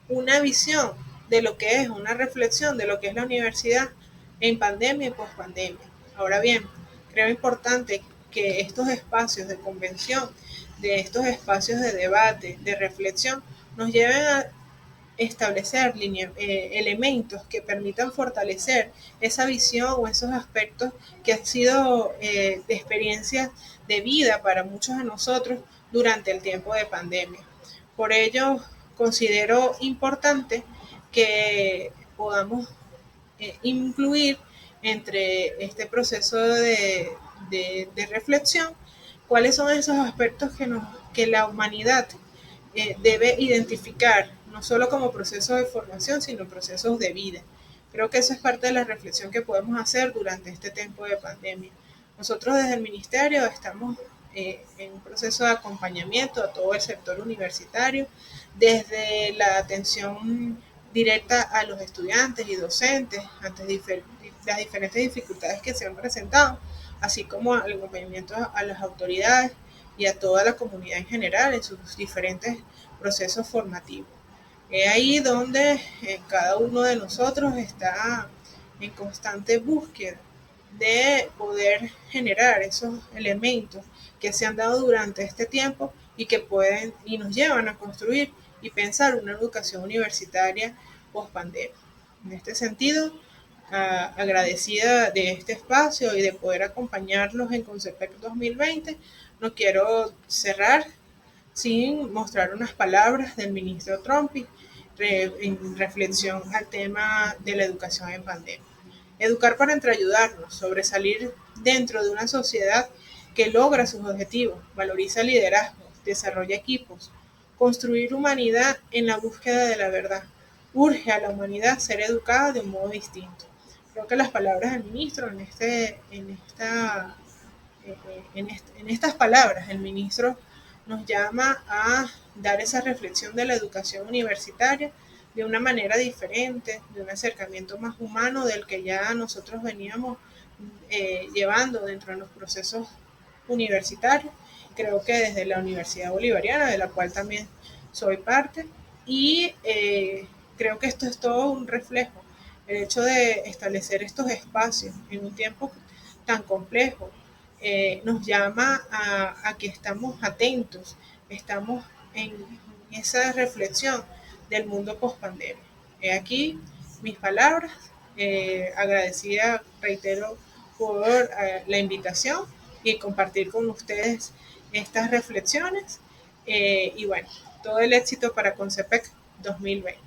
una visión de lo que es, una reflexión de lo que es la universidad en pandemia y pospandemia. Ahora bien, creo importante que estos espacios de convención, de estos espacios de debate, de reflexión, nos lleven a establecer elementos que permitan fortalecer esa visión o esos aspectos que han sido de experiencias de vida para muchos de nosotros durante el tiempo de pandemia. Por ello, considero importante que podamos incluir entre este proceso de reflexión cuáles son esos aspectos que la humanidad debe identificar, no solo como procesos de formación, sino procesos de vida. Creo que eso es parte de la reflexión que podemos hacer durante este tiempo de pandemia. Nosotros desde el Ministerio estamos en un proceso de acompañamiento a todo el sector universitario, desde la atención directa a los estudiantes y docentes ante las diferentes dificultades que se han presentado, así como el acompañamiento a las autoridades y a toda la comunidad en general en sus diferentes procesos formativos. Es ahí donde cada uno de nosotros está en constante búsqueda de poder generar esos elementos que se han dado durante este tiempo y que pueden y nos llevan a construir y pensar una educación universitaria post pandemia. En este sentido, agradecida de este espacio y de poder acompañarlos en Concepec 2020, no quiero cerrar sin mostrar unas palabras del ministro Trompi en reflexión al tema de la educación en pandemia. Educar para entreayudarnos, sobresalir dentro de una sociedad que logra sus objetivos, valoriza liderazgo, desarrolla equipos, construir humanidad en la búsqueda de la verdad. Urge a la humanidad ser educada de un modo distinto. Creo que las palabras del ministro en estas palabras, el ministro nos llama a dar esa reflexión de la educación universitaria de una manera diferente, de un acercamiento más humano del que ya nosotros veníamos llevando dentro de los procesos universitarios. Creo que desde la Universidad Bolivariana, de la cual también soy parte, y creo que esto es todo un reflejo. El hecho de establecer estos espacios en un tiempo tan complejo nos llama a que estamos atentos, estamos en esa reflexión del mundo post pandemia. Aquí mis palabras, agradecida, reitero, por la invitación y compartir con ustedes estas reflexiones. Y bueno, todo el éxito para Concepec 2020.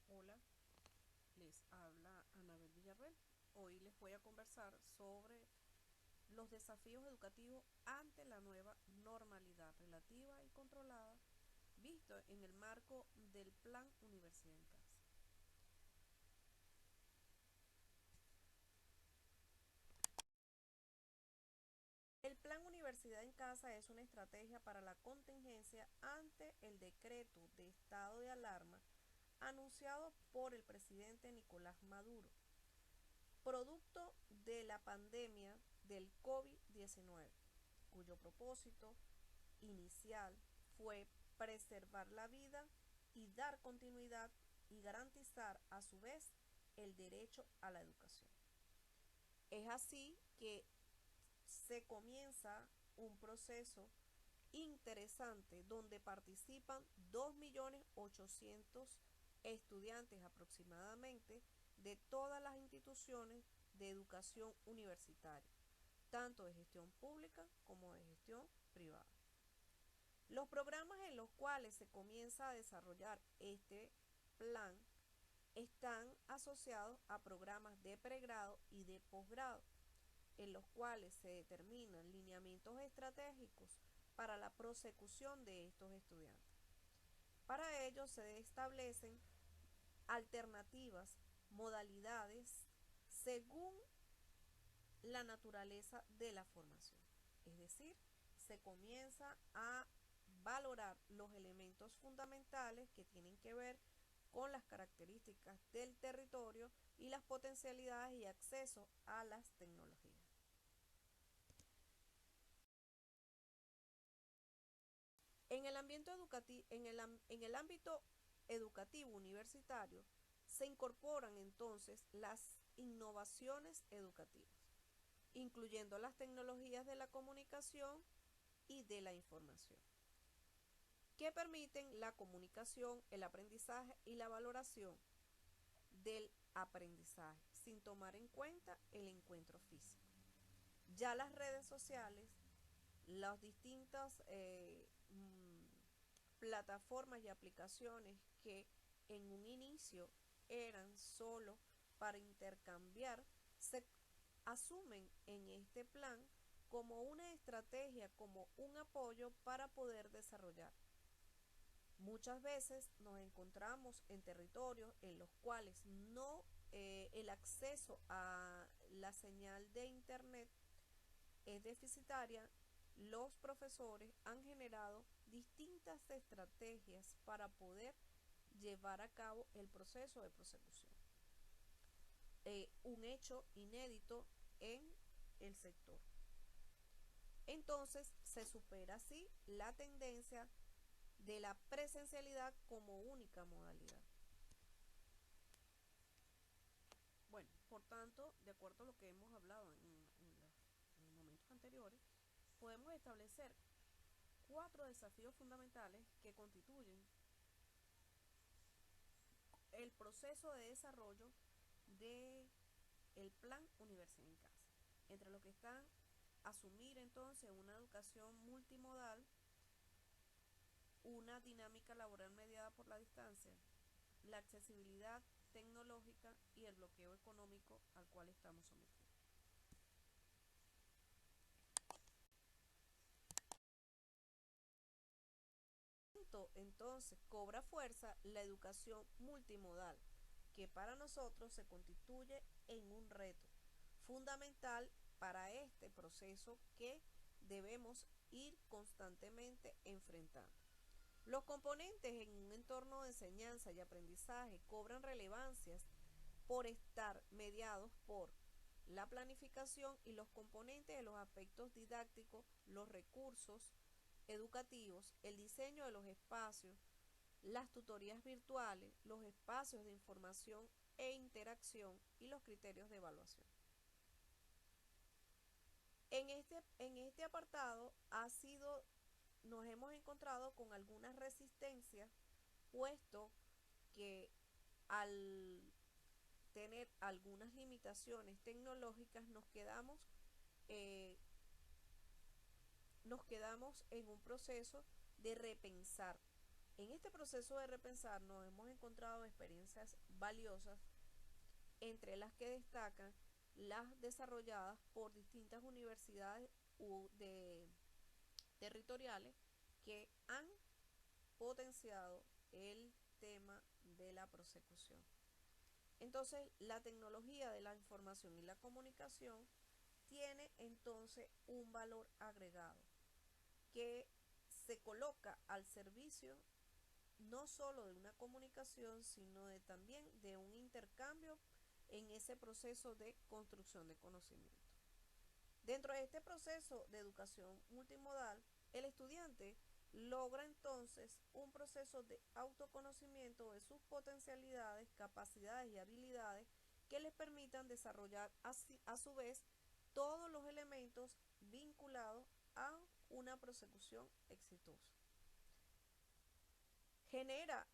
Hola, les habla Anabel Villarreal. Hoy les voy a conversar sobre los desafíos educativos ante la nueva normalidad relativa y controlada, visto en el marco del Plan Universidad en Casa. El Plan Universidad en Casa es una estrategia para la contingencia ante el decreto de estado de alarma anunciado por el presidente Nicolás Maduro, producto de la pandemia del COVID-19, cuyo propósito inicial fue preservar la vida y dar continuidad y garantizar a su vez el derecho a la educación. Es así que se comienza un proceso interesante donde participan 2.800.000 estudiantes aproximadamente de todas las instituciones de educación universitaria, tanto de gestión pública como de gestión privada. Los programas en los cuales se comienza a desarrollar este plan están asociados a programas de pregrado y de posgrado, en los cuales se determinan lineamientos estratégicos para la prosecución de estos estudiantes. Para ello se establecen alternativas, modalidades según la naturaleza de la formación. Es decir, se comienza a valorar los elementos fundamentales que tienen que ver con las características del territorio y las potencialidades y acceso a las tecnologías. En el ámbito educativo universitario se incorporan entonces las innovaciones educativas, incluyendo las tecnologías de la comunicación y de la información, que permiten la comunicación, el aprendizaje y la valoración del aprendizaje, sin tomar en cuenta el encuentro físico. Ya las redes sociales, las distintas plataformas y aplicaciones que en un inicio eran solo para intercambiar, se asumen en este plan como una estrategia, como un apoyo para poder desarrollar. Muchas veces nos encontramos en territorios en los cuales el acceso a la señal de internet es deficitaria. Los profesores han generado distintas estrategias para poder llevar a cabo el proceso de prosecución. Un hecho inédito en el sector. Entonces se supera así la tendencia de la presencialidad como única modalidad. Bueno, por tanto, de acuerdo a lo que hemos hablado en momentos anteriores, podemos establecer 4 desafíos fundamentales que constituyen el proceso de desarrollo del plan Universidad en Casa, entre lo que están asumir entonces una educación multimodal, una dinámica laboral mediada por la distancia, la accesibilidad tecnológica y el bloqueo económico al cual estamos sometidos. Entonces cobra fuerza la educación multimodal, que para nosotros se constituye en un reto fundamental para este proceso que debemos ir constantemente enfrentando. Los componentes en un entorno de enseñanza y aprendizaje cobran relevancia por estar mediados por la planificación y los componentes de los aspectos didácticos, los recursos educativos, el diseño de los espacios, las tutorías virtuales, los espacios de información e interacción y los criterios de evaluación. En este apartado nos hemos encontrado con algunas resistencias, puesto que al tener algunas limitaciones tecnológicas nos quedamos en un proceso de repensar. En este proceso de repensar nos hemos encontrado experiencias valiosas, entre las que destacan las desarrolladas por distintas universidades territoriales que han potenciado el tema de la prosecución. Entonces, la tecnología de la información y la comunicación tiene entonces un valor agregado que se coloca al servicio no solo de una comunicación, sino también de un intercambio en ese proceso de construcción de conocimiento. Dentro de este proceso de educación multimodal, el estudiante logra entonces un proceso de autoconocimiento de sus potencialidades, capacidades y habilidades que les permitan desarrollar a su vez todos los elementos vinculados a una prosecución exitosa. Genera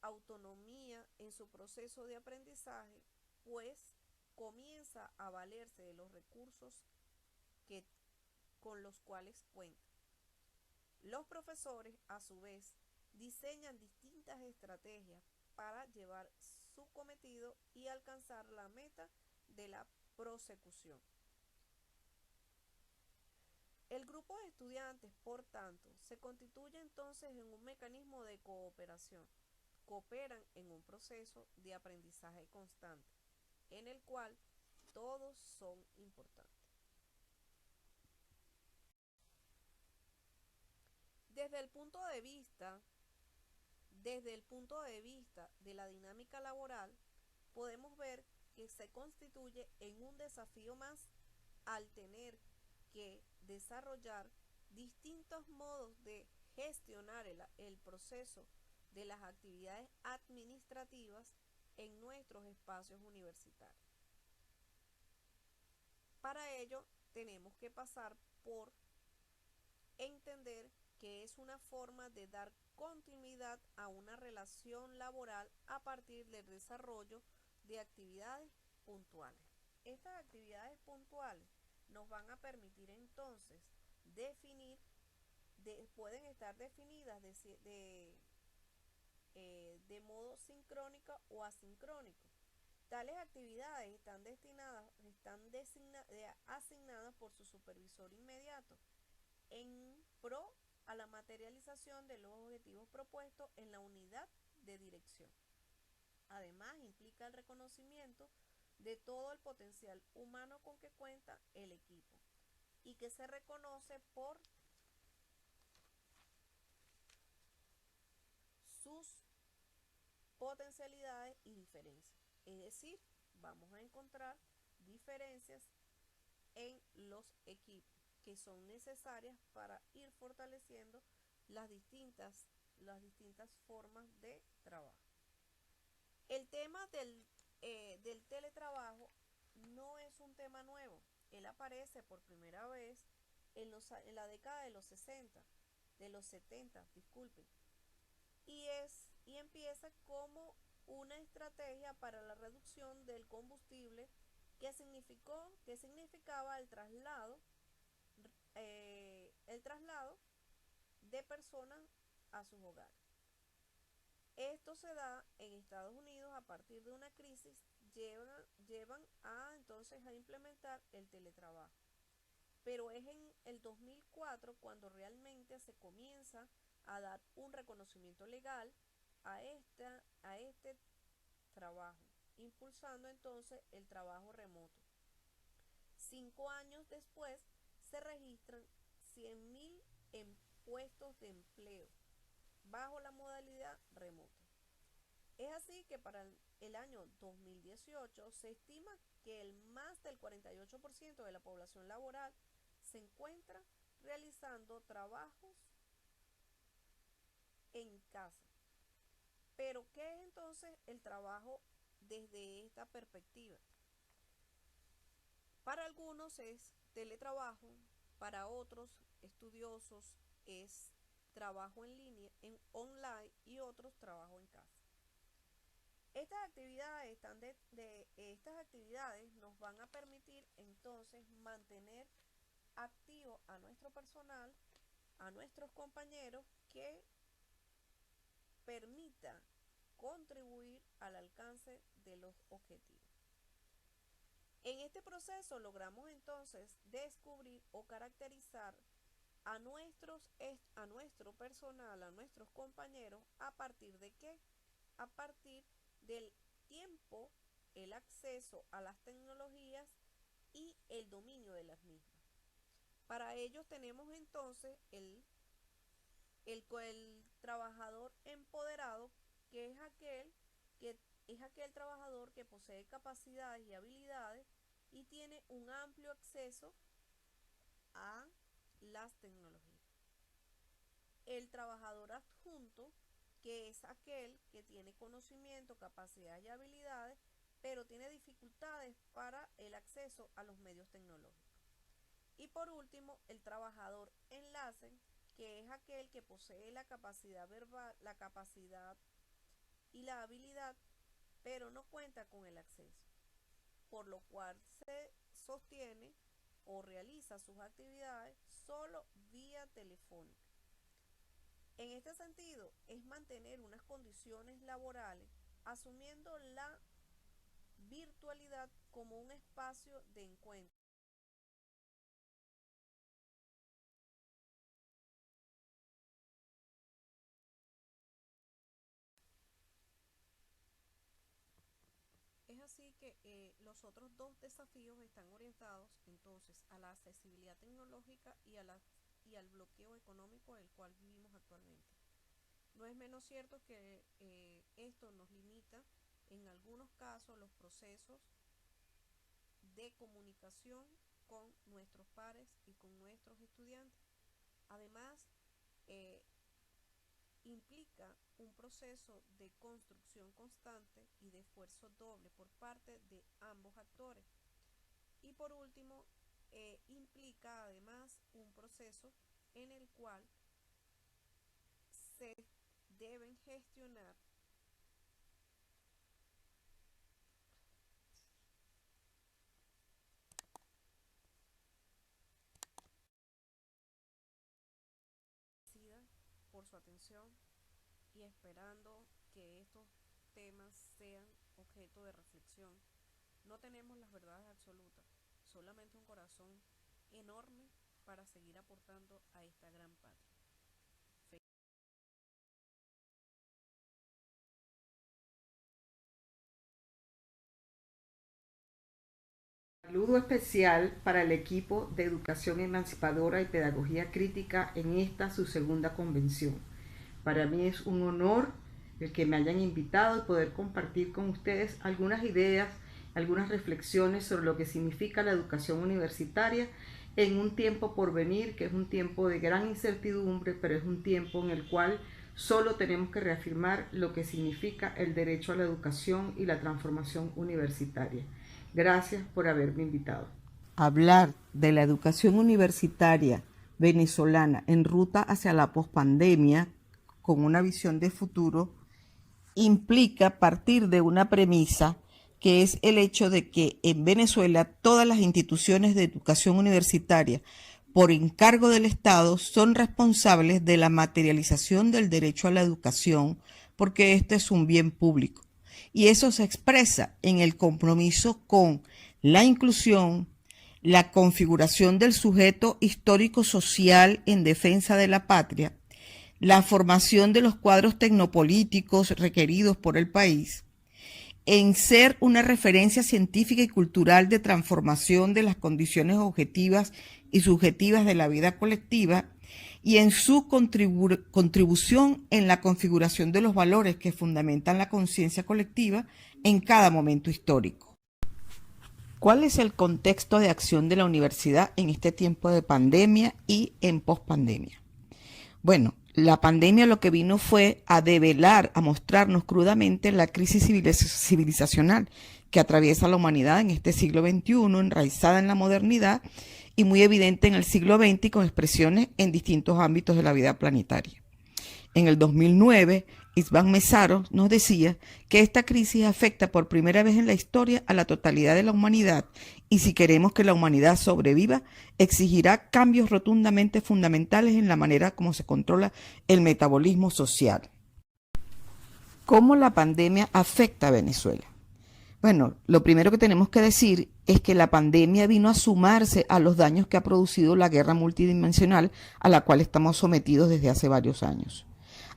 autonomía en su proceso de aprendizaje, pues comienza a valerse de los recursos con los cuales cuenta. Los profesores, a su vez, diseñan distintas estrategias para llevar su cometido y alcanzar la meta de la prosecución. El grupo de estudiantes, por tanto, se constituye entonces en un mecanismo de cooperación. Cooperan en un proceso de aprendizaje constante, en el cual todos son importantes. Desde el punto de vista de la dinámica laboral, podemos ver que se constituye en un desafío más al tener que desarrollar distintos modos de gestionar el proceso de las actividades administrativas en nuestros espacios universitarios. Para ello, tenemos que pasar por entender que es una forma de dar continuidad a una relación laboral a partir del desarrollo de actividades puntuales. Estas actividades puntuales nos van a permitir entonces pueden estar definidas de modo sincrónico o asincrónico. Tales actividades están asignadas por su supervisor inmediato en pro a la materialización de los objetivos propuestos en la unidad de dirección. Además, implica el reconocimiento de todo el potencial humano con que cuenta el equipo y que se reconoce por sus potencialidades y diferencias. Es decir, vamos a encontrar diferencias en los equipos que son necesarias para ir fortaleciendo las distintas formas de trabajo. El tema del teletrabajo no es un tema nuevo. Él aparece por primera vez en la década de los 70, disculpen, y empieza como una estrategia para la reducción del combustible que significaba el traslado de personas a sus hogares. Esto se da en Estados Unidos a partir de una crisis, llevan entonces a implementar el teletrabajo. Pero es en el 2004 cuando realmente se comienza a dar un reconocimiento legal a este trabajo, impulsando entonces el trabajo remoto. 5 años después se registran 100.000 puestos de empleo bajo la modalidad remota. Es así que para el año 2018 se estima que más del 48% de la población laboral se encuentra realizando trabajos en casa. Pero, ¿qué es entonces el trabajo desde esta perspectiva? Para algunos es teletrabajo, para otros estudiosos es trabajo en línea, online, y otros trabajo en casa. Estas actividades nos van a permitir entonces mantener activo a nuestro personal, a nuestros compañeros, que permita contribuir al alcance de los objetivos. En este proceso logramos entonces descubrir o caracterizar a nuestro personal, a nuestros compañeros, ¿a partir de qué? A partir del tiempo, el acceso a las tecnologías y el dominio de las mismas. Para ello tenemos entonces el trabajador empoderado, que es aquel trabajador que posee capacidades y habilidades y tiene un amplio acceso a las tecnologías. El trabajador adjunto, que es aquel que tiene conocimiento, capacidades y habilidades, pero tiene dificultades para el acceso a los medios tecnológicos. Y por último, el trabajador enlace, que es aquel que posee la capacidad verbal, la capacidad y la habilidad, pero no cuenta con el acceso, por lo cual se sostiene o realiza sus actividades solo vía telefónica. En este sentido, es mantener unas condiciones laborales asumiendo la virtualidad como un espacio de encuentro. Es así que los otros dos desafíos están orientados entonces a la accesibilidad tecnológica y al bloqueo económico del cual vivimos actualmente. No es menos cierto que esto nos limita en algunos casos los procesos de comunicación con nuestros pares y con nuestros estudiantes. Además, implica un proceso de construcción constante y de esfuerzo doble por parte de ambos actores. Y por último, implica además un proceso en el cual se deben gestionar por su atención y esperando que estos temas sean objeto de reflexión. No tenemos las verdades absolutas, solamente un corazón enorme para seguir aportando a esta gran patria. Saludo especial para el equipo de Educación Emancipadora y Pedagogía Crítica en esta su segunda convención. Para mí es un honor el que me hayan invitado y poder compartir con ustedes algunas ideas, algunas reflexiones sobre lo que significa la educación universitaria en un tiempo por venir, que es un tiempo de gran incertidumbre, pero es un tiempo en el cual solo tenemos que reafirmar lo que significa el derecho a la educación y la transformación universitaria. Gracias por haberme invitado. Hablar de la educación universitaria venezolana en ruta hacia la pospandemia con una visión de futuro implica partir de una premisa que es el hecho de que en Venezuela todas las instituciones de educación universitaria por encargo del Estado son responsables de la materialización del derecho a la educación porque este es un bien público. Y eso se expresa en el compromiso con la inclusión, la configuración del sujeto histórico-social en defensa de la patria, la formación de los cuadros tecnopolíticos requeridos por el país, en ser una referencia científica y cultural de transformación de las condiciones objetivas y subjetivas de la vida colectiva, y en su contribución en la configuración de los valores que fundamentan la conciencia colectiva en cada momento histórico. ¿Cuál es el contexto de acción de la universidad en este tiempo de pandemia y en pospandemia? Bueno, la pandemia lo que vino fue a develar, a mostrarnos crudamente la crisis civilizacional que atraviesa la humanidad en este siglo XXI, enraizada en la modernidad, y muy evidente en el siglo XX con expresiones en distintos ámbitos de la vida planetaria. En el 2009, István Mesaro nos decía que esta crisis afecta por primera vez en la historia a la totalidad de la humanidad y si queremos que la humanidad sobreviva, exigirá cambios rotundamente fundamentales en la manera como se controla el metabolismo social. ¿Cómo la pandemia afecta a Venezuela? Bueno, lo primero que tenemos que decir es que la pandemia vino a sumarse a los daños que ha producido la guerra multidimensional a la cual estamos sometidos desde hace varios años.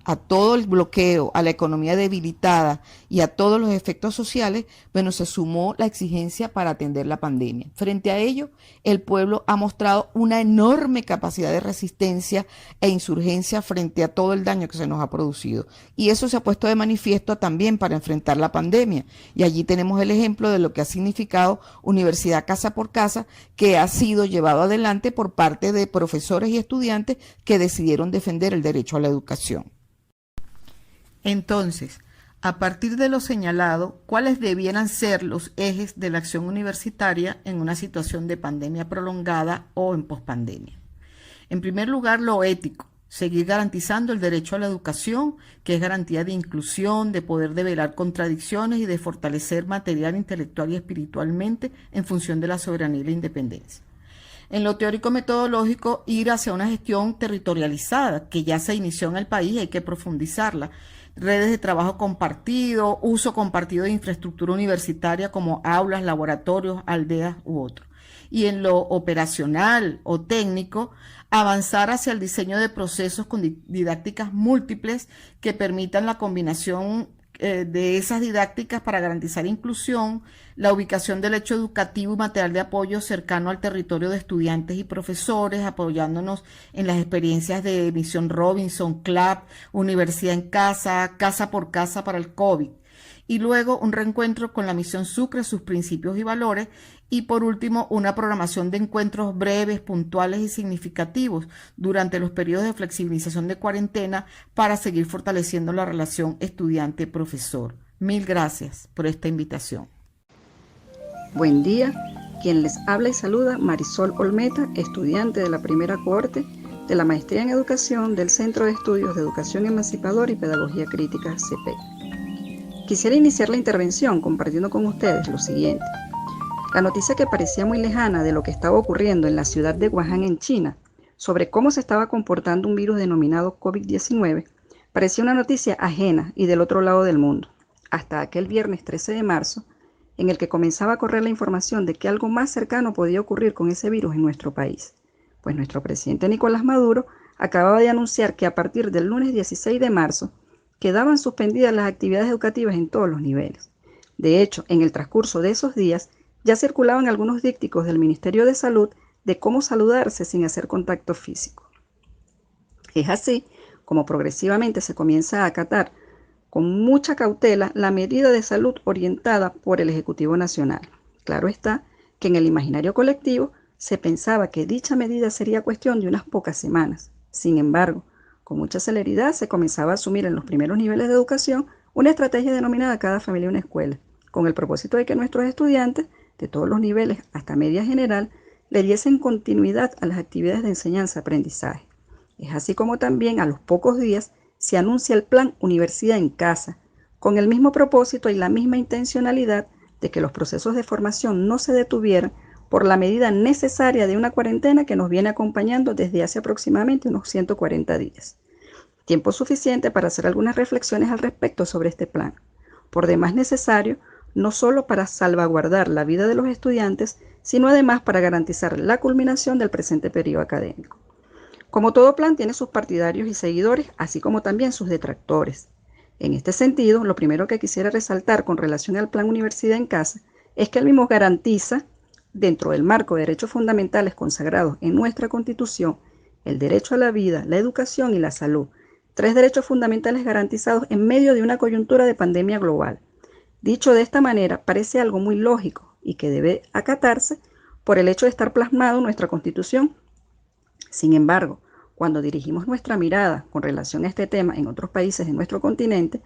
A todo el bloqueo, a la economía debilitada y a todos los efectos sociales, bueno, se sumó la exigencia para atender la pandemia. Frente a ello, el pueblo ha mostrado una enorme capacidad de resistencia e insurgencia frente a todo el daño que se nos ha producido. Y eso se ha puesto de manifiesto también para enfrentar la pandemia. Y allí tenemos el ejemplo de lo que ha significado Universidad Casa por Casa, que ha sido llevado adelante por parte de profesores y estudiantes que decidieron defender el derecho a la educación. Entonces, a partir de lo señalado, ¿cuáles debieran ser los ejes de la acción universitaria en una situación de pandemia prolongada o en pospandemia? En primer lugar, lo ético, seguir garantizando el derecho a la educación, que es garantía de inclusión, de poder develar contradicciones y de fortalecer material, intelectual y espiritualmente en función de la soberanía y la independencia. En lo teórico-metodológico, ir hacia una gestión territorializada, que ya se inició en el país y hay que profundizarla. Redes de trabajo compartido, uso compartido de infraestructura universitaria como aulas, laboratorios, aldeas u otros. Y en lo operacional o técnico, avanzar hacia el diseño de procesos con didácticas múltiples que permitan la combinación de esas didácticas para garantizar inclusión, la ubicación del hecho educativo y material de apoyo cercano al territorio de estudiantes y profesores, apoyándonos en las experiencias de Misión Robinson, CLAP, Universidad en Casa, Casa por Casa para el COVID. Y luego un reencuentro con la Misión Sucre, sus principios y valores. Y por último, una programación de encuentros breves, puntuales y significativos durante los periodos de flexibilización de cuarentena para seguir fortaleciendo la relación estudiante-profesor. Mil gracias por esta invitación. Buen día, quien les habla y saluda Marisol Olmeta, estudiante de la primera cohorte de la Maestría en Educación del Centro de Estudios de Educación Emancipadora y Pedagogía Crítica, CEPEC. Quisiera iniciar la intervención compartiendo con ustedes lo siguiente. La noticia que parecía muy lejana de lo que estaba ocurriendo en la ciudad de Wuhan, en China, sobre cómo se estaba comportando un virus denominado COVID-19, parecía una noticia ajena y del otro lado del mundo, hasta aquel viernes 13 de marzo, en el que comenzaba a correr la información de que algo más cercano podía ocurrir con ese virus en nuestro país, pues nuestro presidente Nicolás Maduro acababa de anunciar que a partir del lunes 16 de marzo quedaban suspendidas las actividades educativas en todos los niveles. De hecho, en el transcurso de esos días ya circulaban algunos dípticos del Ministerio de Salud de cómo saludarse sin hacer contacto físico. Es así como progresivamente se comienza a acatar con mucha cautela la medida de salud orientada por el Ejecutivo Nacional. Claro está que en el imaginario colectivo se pensaba que dicha medida sería cuestión de unas pocas semanas. Sin embargo, con mucha celeridad se comenzaba a asumir en los primeros niveles de educación una estrategia denominada Cada Familia una Escuela, con el propósito de que nuestros estudiantes, de todos los niveles hasta media general, le diesen continuidad a las actividades de enseñanza-aprendizaje. Es así como también a los pocos días se anuncia el Plan Universidad en Casa, con el mismo propósito y la misma intencionalidad de que los procesos de formación no se detuvieran por la medida necesaria de una cuarentena que nos viene acompañando desde hace aproximadamente unos 140 días. Tiempo suficiente para hacer algunas reflexiones al respecto sobre este plan, por demás necesario no solo para salvaguardar la vida de los estudiantes, sino además para garantizar la culminación del presente periodo académico. Como todo plan tiene sus partidarios y seguidores, así como también sus detractores. En este sentido, lo primero que quisiera resaltar con relación al Plan Universidad en Casa es que el mismo garantiza, dentro del marco de derechos fundamentales consagrados en nuestra Constitución, el derecho a la vida, la educación y la salud, 3 derechos fundamentales garantizados en medio de una coyuntura de pandemia global. Dicho de esta manera, parece algo muy lógico y que debe acatarse por el hecho de estar plasmado en nuestra Constitución. Sin embargo, cuando dirigimos nuestra mirada con relación a este tema en otros países de nuestro continente,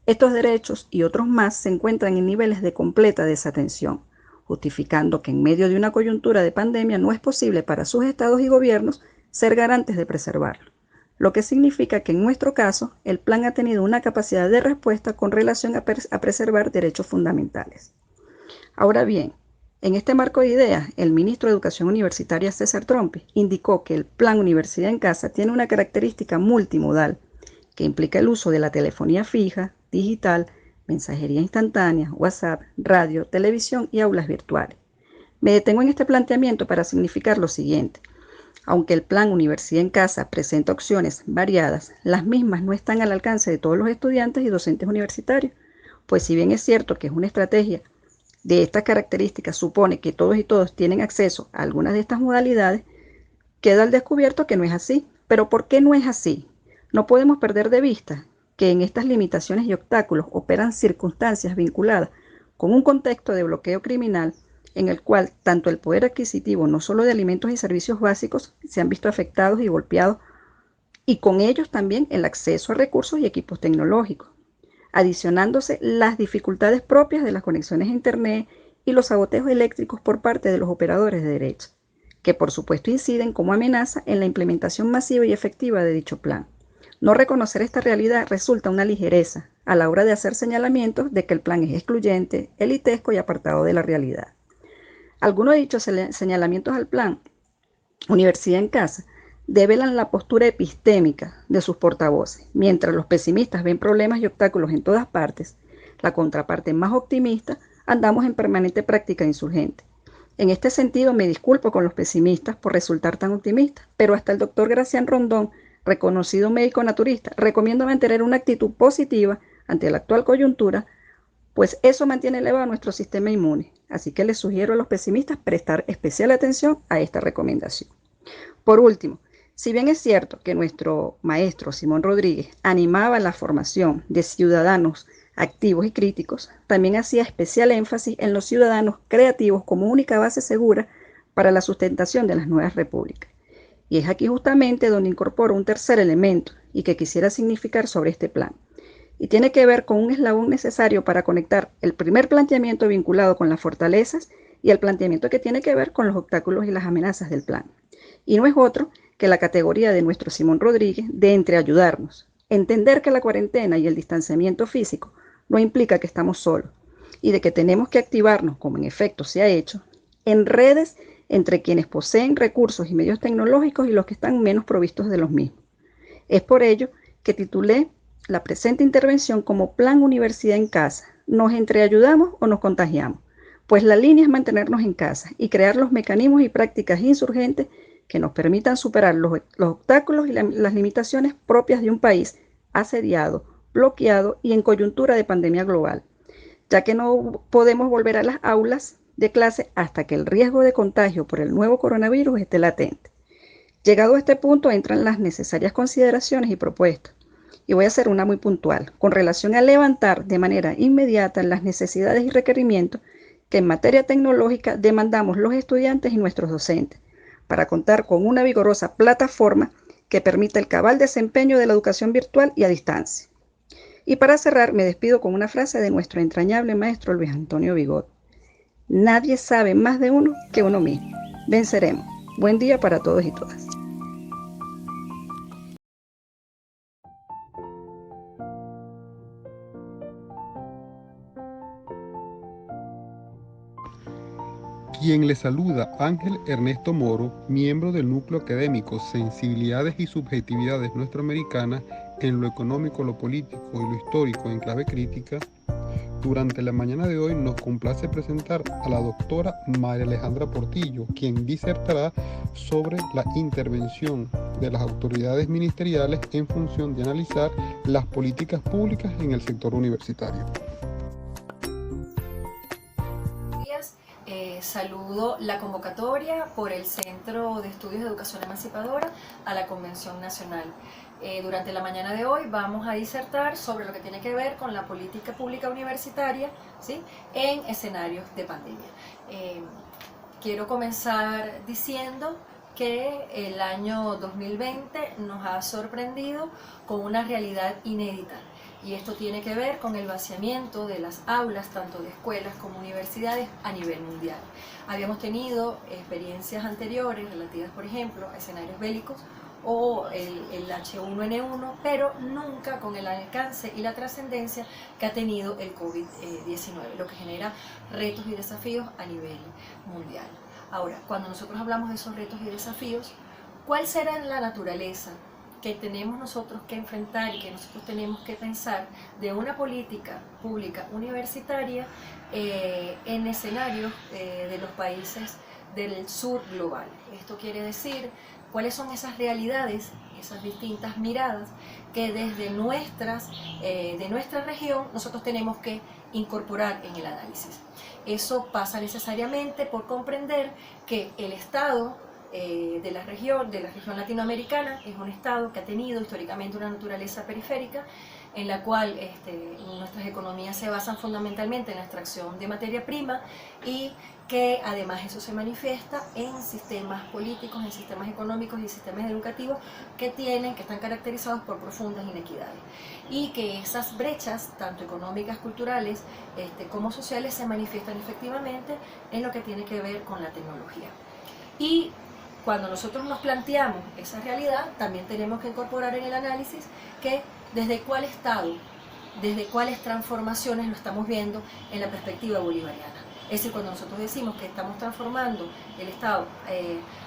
estos derechos y otros más se encuentran en niveles de completa desatención, justificando que en medio de una coyuntura de pandemia no es posible para sus estados y gobiernos ser garantes de preservarlo, lo que significa que en nuestro caso el plan ha tenido una capacidad de respuesta con relación a preservar derechos fundamentales. Ahora bien, en este marco de ideas, el ministro de Educación Universitaria César Trompi indicó que el Plan Universidad en Casa tiene una característica multimodal que implica el uso de la telefonía fija, digital, mensajería instantánea, WhatsApp, radio, televisión y aulas virtuales. Me detengo en este planteamiento para significar lo siguiente. Aunque el Plan Universidad en Casa presenta opciones variadas, las mismas no están al alcance de todos los estudiantes y docentes universitarios, pues si bien es cierto que es una estrategia de estas características supone que todos y todos tienen acceso a algunas de estas modalidades, queda al descubierto que no es así. ¿Pero por qué no es así? No podemos perder de vista que en estas limitaciones y obstáculos operan circunstancias vinculadas con un contexto de bloqueo criminal en el cual tanto el poder adquisitivo, no solo de alimentos y servicios básicos, se han visto afectados y golpeados, y con ellos también el acceso a recursos y equipos tecnológicos, adicionándose las dificultades propias de las conexiones a Internet y los saboteos eléctricos por parte de los operadores de derecha, que por supuesto inciden como amenaza en la implementación masiva y efectiva de dicho plan. No reconocer esta realidad resulta una ligereza a la hora de hacer señalamientos de que el plan es excluyente, elitesco y apartado de la realidad. Algunos de dichos señalamientos al plan Universidad en Casa develan la postura epistémica de sus portavoces. Mientras los pesimistas ven problemas y obstáculos en todas partes, la contraparte más optimista andamos en permanente práctica insurgente. En este sentido me disculpo con los pesimistas por resultar tan optimistas, pero hasta el doctor Gracián Rondón, reconocido médico naturista, recomienda mantener una actitud positiva ante la actual coyuntura, pues eso mantiene elevado nuestro sistema inmune. Así que les sugiero a los pesimistas prestar especial atención a esta recomendación. Por último, si bien es cierto que nuestro maestro Simón Rodríguez animaba la formación de ciudadanos activos y críticos, también hacía especial énfasis en los ciudadanos creativos como única base segura para la sustentación de las nuevas repúblicas. Y es aquí justamente donde incorporo un tercer elemento y que quisiera significar sobre este plan. Y tiene que ver con un eslabón necesario para conectar el primer planteamiento vinculado con las fortalezas y el planteamiento que tiene que ver con los obstáculos y las amenazas del plan. Y no es otro que la categoría de nuestro Simón Rodríguez de entreayudarnos. Entender que la cuarentena y el distanciamiento físico no implica que estamos solos y de que tenemos que activarnos, como en efecto se ha hecho, en redes entre quienes poseen recursos y medios tecnológicos y los que están menos provistos de los mismos. Es por ello que titulé la presente intervención como Plan Universidad en Casa. ¿Nos entreayudamos o nos contagiamos? Pues la línea es mantenernos en casa y crear los mecanismos y prácticas insurgentes que nos permitan superar los obstáculos y las limitaciones propias de un país asediado, bloqueado y en coyuntura de pandemia global, ya que no podemos volver a las aulas de clase hasta que el riesgo de contagio por el nuevo coronavirus esté latente. Llegado a este punto entran las necesarias consideraciones y propuestas. Y voy a hacer una muy puntual, con relación a levantar de manera inmediata las necesidades y requerimientos que en materia tecnológica demandamos los estudiantes y nuestros docentes, para contar con una vigorosa plataforma que permita el cabal desempeño de la educación virtual y a distancia. Y para cerrar, me despido con una frase de nuestro entrañable maestro Luis Antonio Vigot. Nadie sabe más de uno que uno mismo. Venceremos. Buen día para todos y todas. Quien le saluda, Ángel Ernesto Moro, miembro del núcleo académico Sensibilidades y Subjetividades Nuestroamericanas en lo económico, lo político y lo histórico en clave crítica. Durante la mañana de hoy nos complace presentar a la doctora María Alejandra Portillo, quien disertará sobre la intervención de las autoridades ministeriales en función de analizar las políticas públicas en el sector universitario. Saludo la convocatoria por el Centro de Estudios de Educación Emancipadora a la Convención Nacional. Durante la mañana de hoy vamos a disertar sobre lo que tiene que ver con la política pública universitaria, ¿sí?, en escenarios de pandemia. Quiero comenzar diciendo que el año 2020 nos ha sorprendido con una realidad inédita. Y esto tiene que ver con el vaciamiento de las aulas, tanto de escuelas como universidades, a nivel mundial. Habíamos tenido experiencias anteriores relativas, por ejemplo, a escenarios bélicos o el H1N1, pero nunca con el alcance y la trascendencia que ha tenido el COVID-19, lo que genera retos y desafíos a nivel mundial. Ahora, cuando nosotros hablamos de esos retos y desafíos, ¿cuál será la naturaleza que tenemos nosotros que enfrentar y que nosotros tenemos que pensar de una política pública universitaria en escenarios de los países del sur global? Esto quiere decir cuáles son esas realidades, esas distintas miradas que desde de nuestra región nosotros tenemos que incorporar en el análisis. Eso pasa necesariamente por comprender que el Estado de la región latinoamericana es un estado que ha tenido históricamente una naturaleza periférica en la cual nuestras economías se basan fundamentalmente en la extracción de materia prima y que además eso se manifiesta en sistemas políticos, en sistemas económicos y sistemas educativos que están caracterizados por profundas inequidades y que esas brechas, tanto económicas, culturales como sociales, se manifiestan efectivamente en lo que tiene que ver con la tecnología. Y cuando nosotros nos planteamos esa realidad, también tenemos que incorporar en el análisis que desde cuál estado, desde cuáles transformaciones lo estamos viendo en la perspectiva bolivariana. Es decir, cuando nosotros decimos que estamos transformando el Estado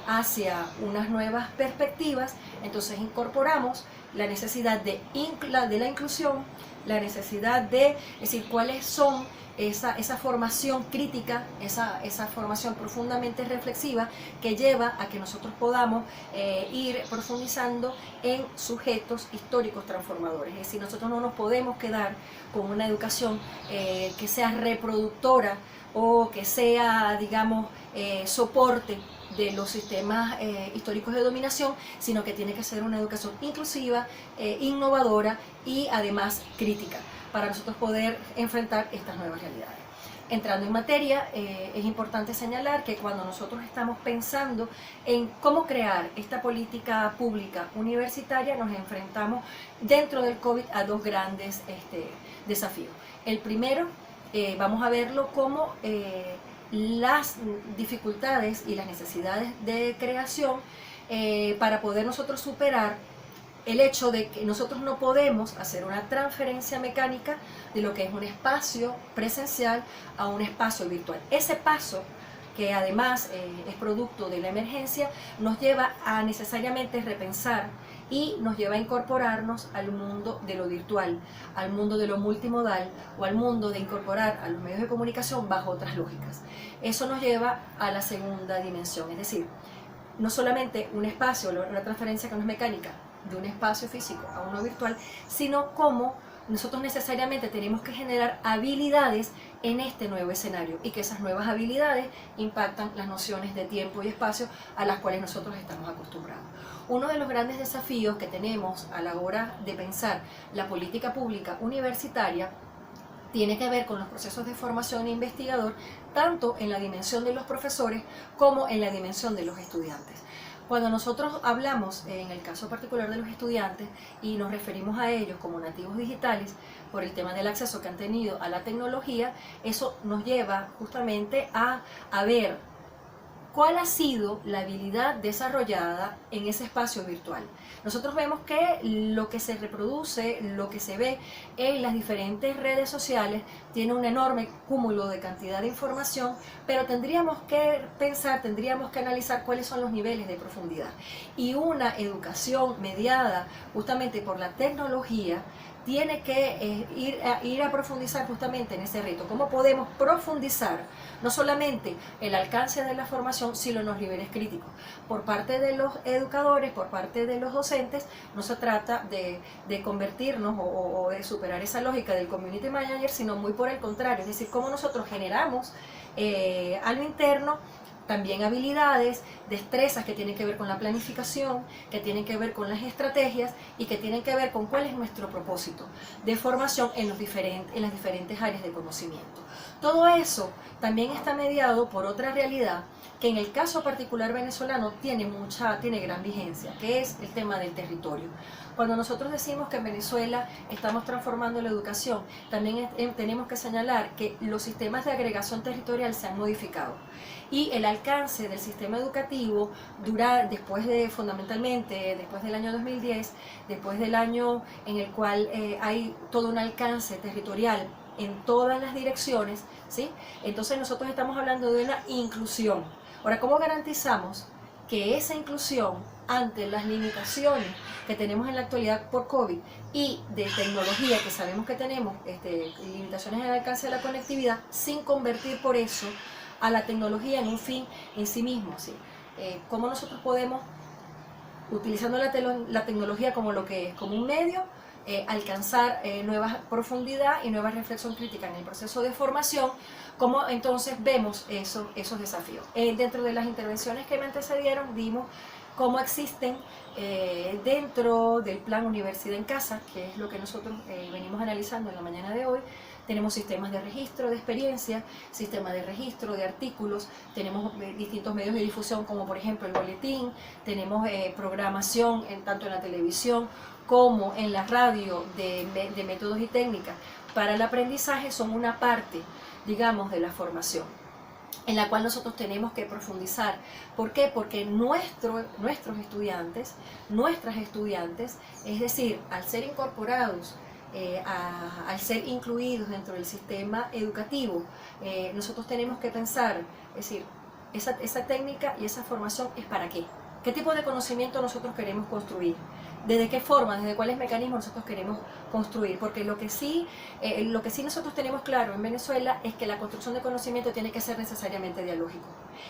hacia unas nuevas perspectivas, entonces incorporamos la necesidad de la inclusión, la necesidad de decir cuáles son esa formación crítica, esa formación profundamente reflexiva que lleva a que nosotros podamos ir profundizando en sujetos históricos transformadores. Es decir, nosotros no nos podemos quedar con una educación que sea reproductora o que sea, digamos, soporte de los sistemas históricos de dominación, sino que tiene que ser una educación inclusiva, innovadora y además crítica, para nosotros poder enfrentar estas nuevas realidades. Entrando en materia, es importante señalar que cuando nosotros estamos pensando en cómo crear esta política pública universitaria, nos enfrentamos dentro del COVID a dos grandes desafíos. El primero, vamos a verlo como las dificultades y las necesidades de creación para poder nosotros superar el hecho de que nosotros no podemos hacer una transferencia mecánica de lo que es un espacio presencial a un espacio virtual. Ese paso, que además es producto de la emergencia, nos lleva a necesariamente repensar y nos lleva a incorporarnos al mundo de lo virtual, al mundo de lo multimodal o al mundo de incorporar a los medios de comunicación bajo otras lógicas. Eso nos lleva a la segunda dimensión, es decir, no solamente un espacio, una transferencia que no es mecánica, de un espacio físico a uno virtual, sino cómo nosotros necesariamente tenemos que generar habilidades en este nuevo escenario y que esas nuevas habilidades impactan las nociones de tiempo y espacio a las cuales nosotros estamos acostumbrados. Uno de los grandes desafíos que tenemos a la hora de pensar la política pública universitaria tiene que ver con los procesos de formación de investigador, tanto en la dimensión de los profesores como en la dimensión de los estudiantes. Cuando nosotros hablamos, en el caso particular de los estudiantes, y nos referimos a ellos como nativos digitales, por el tema del acceso que han tenido a la tecnología, eso nos lleva justamente a ver cuál ha sido la habilidad desarrollada en ese espacio virtual. Nosotros vemos que lo que se reproduce, lo que se ve en las diferentes redes sociales, tiene un enorme cúmulo de cantidad de información, pero tendríamos que pensar, tendríamos que analizar cuáles son los niveles de profundidad. Y una educación mediada justamente por la tecnología tiene que ir a profundizar justamente en ese reto. ¿Cómo podemos profundizar no solamente el alcance de la formación, sino los niveles críticos? Por parte de los educadores, por parte de los docentes, no se trata de convertirnos o de superar esa lógica del community manager, sino muy por el contrario, es decir, cómo nosotros generamos a lo interno también habilidades, destrezas que tienen que ver con la planificación, que tienen que ver con las estrategias y que tienen que ver con cuál es nuestro propósito de formación en las diferentes áreas de conocimiento. Todo eso también está mediado por otra realidad que en el caso particular venezolano tiene gran vigencia, que es el tema del territorio. Cuando nosotros decimos que en Venezuela estamos transformando la educación, también tenemos que señalar que los sistemas de agregación territorial se han modificado y el alcance del sistema educativo fundamentalmente después del año 2010, después del año en el cual hay todo un alcance territorial en todas las direcciones, ¿sí? Entonces nosotros estamos hablando de una inclusión. Ahora, ¿cómo garantizamos que esa inclusión ante las limitaciones que tenemos en la actualidad por COVID y de tecnología que sabemos que tenemos, limitaciones en el alcance de la conectividad, sin convertir por eso a la tecnología en un fin en sí mismo, ¿sí? ¿Cómo nosotros podemos, utilizando la tecnología como lo que es, como un medio, alcanzar nueva profundidad y nueva reflexión crítica en el proceso de formación? ¿Cómo entonces vemos esos desafíos? Dentro de las intervenciones que me antecedieron, vimos cómo existen dentro del plan Universidad en Casa, que es lo que nosotros venimos analizando en la mañana de hoy. Tenemos sistemas de registro de experiencia, sistemas de registro de artículos, tenemos distintos medios de difusión como por ejemplo el boletín, tenemos programación tanto en la televisión como en la radio de métodos y técnicas para el aprendizaje. Son una parte, digamos, de la formación en la cual nosotros tenemos que profundizar. ¿Por qué? Porque nuestros estudiantes, nuestras estudiantes, es decir, al ser incorporados, al ser incluidos dentro del sistema educativo, nosotros tenemos que pensar, es decir, esa técnica y esa formación es para qué. ¿Qué tipo de conocimiento nosotros queremos construir? ¿Desde qué forma, desde cuáles mecanismos nosotros queremos construir? Porque lo que sí nosotros tenemos claro en Venezuela es que la construcción de conocimiento tiene que ser necesariamente dialógico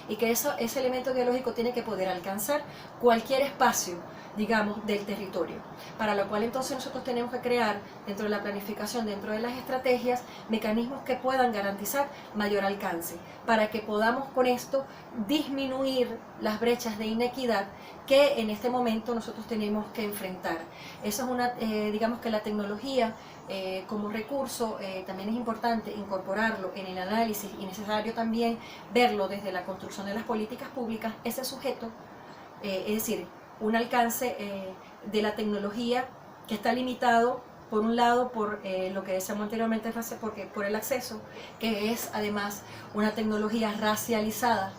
y que ese elemento dialógico tiene que poder alcanzar cualquier espacio, digamos, del territorio, para lo cual entonces nosotros tenemos que crear dentro de la planificación, dentro de las estrategias, mecanismos que puedan garantizar mayor alcance, para que podamos con esto disminuir las brechas de inequidad que en este momento nosotros tenemos que enfrentar. Eso es digamos que la tecnología como recurso también es importante incorporarlo en el análisis y necesario también verlo desde la construcción de las políticas públicas, ese sujeto, es decir, un alcance de la tecnología que está limitado por un lado por lo que decíamos anteriormente, por el acceso, que es además una tecnología racializada,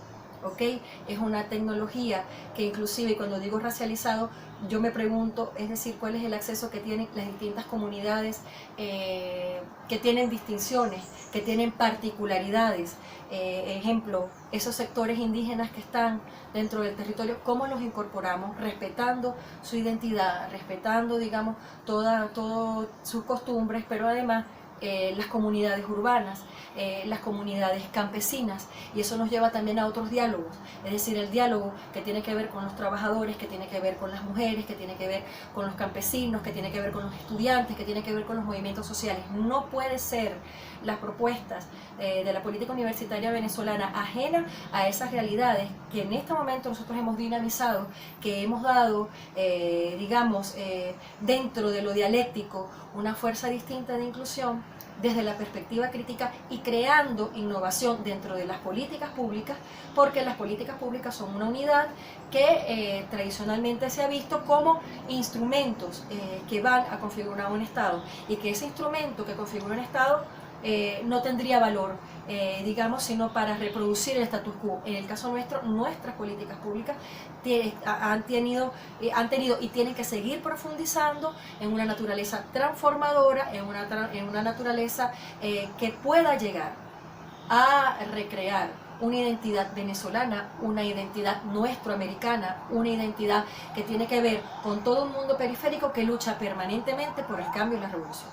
¿ok? Es una tecnología que inclusive, cuando digo racializado, yo me pregunto, es decir, cuál es el acceso que tienen las distintas comunidades que tienen distinciones, que tienen particularidades. Ejemplo, esos sectores indígenas que están dentro del territorio, ¿cómo los incorporamos? Respetando su identidad, respetando, digamos, todas sus costumbres, pero además las comunidades urbanas, las comunidades campesinas, y eso nos lleva también a otros diálogos, es decir, el diálogo que tiene que ver con los trabajadores, que tiene que ver con las mujeres, que tiene que ver con los campesinos, que tiene que ver con los estudiantes, que tiene que ver con los movimientos sociales. No puede ser las propuestas de la política universitaria venezolana ajena a esas realidades que en este momento nosotros hemos dinamizado, que hemos dado, digamos, dentro de lo dialéctico, una fuerza distinta de inclusión desde la perspectiva crítica y creando innovación dentro de las políticas públicas, porque las políticas públicas son una unidad que tradicionalmente se ha visto como instrumentos que van a configurar un Estado, y que ese instrumento que configura un Estado no tendría valor, digamos, sino para reproducir el status quo. En el caso nuestro, nuestras políticas públicas han tenido y tienen que seguir profundizando en una naturaleza transformadora, en una naturaleza que pueda llegar a recrear una identidad venezolana, una identidad nuestroamericana, una identidad que tiene que ver con todo un mundo periférico que lucha permanentemente por el cambio y la revolución.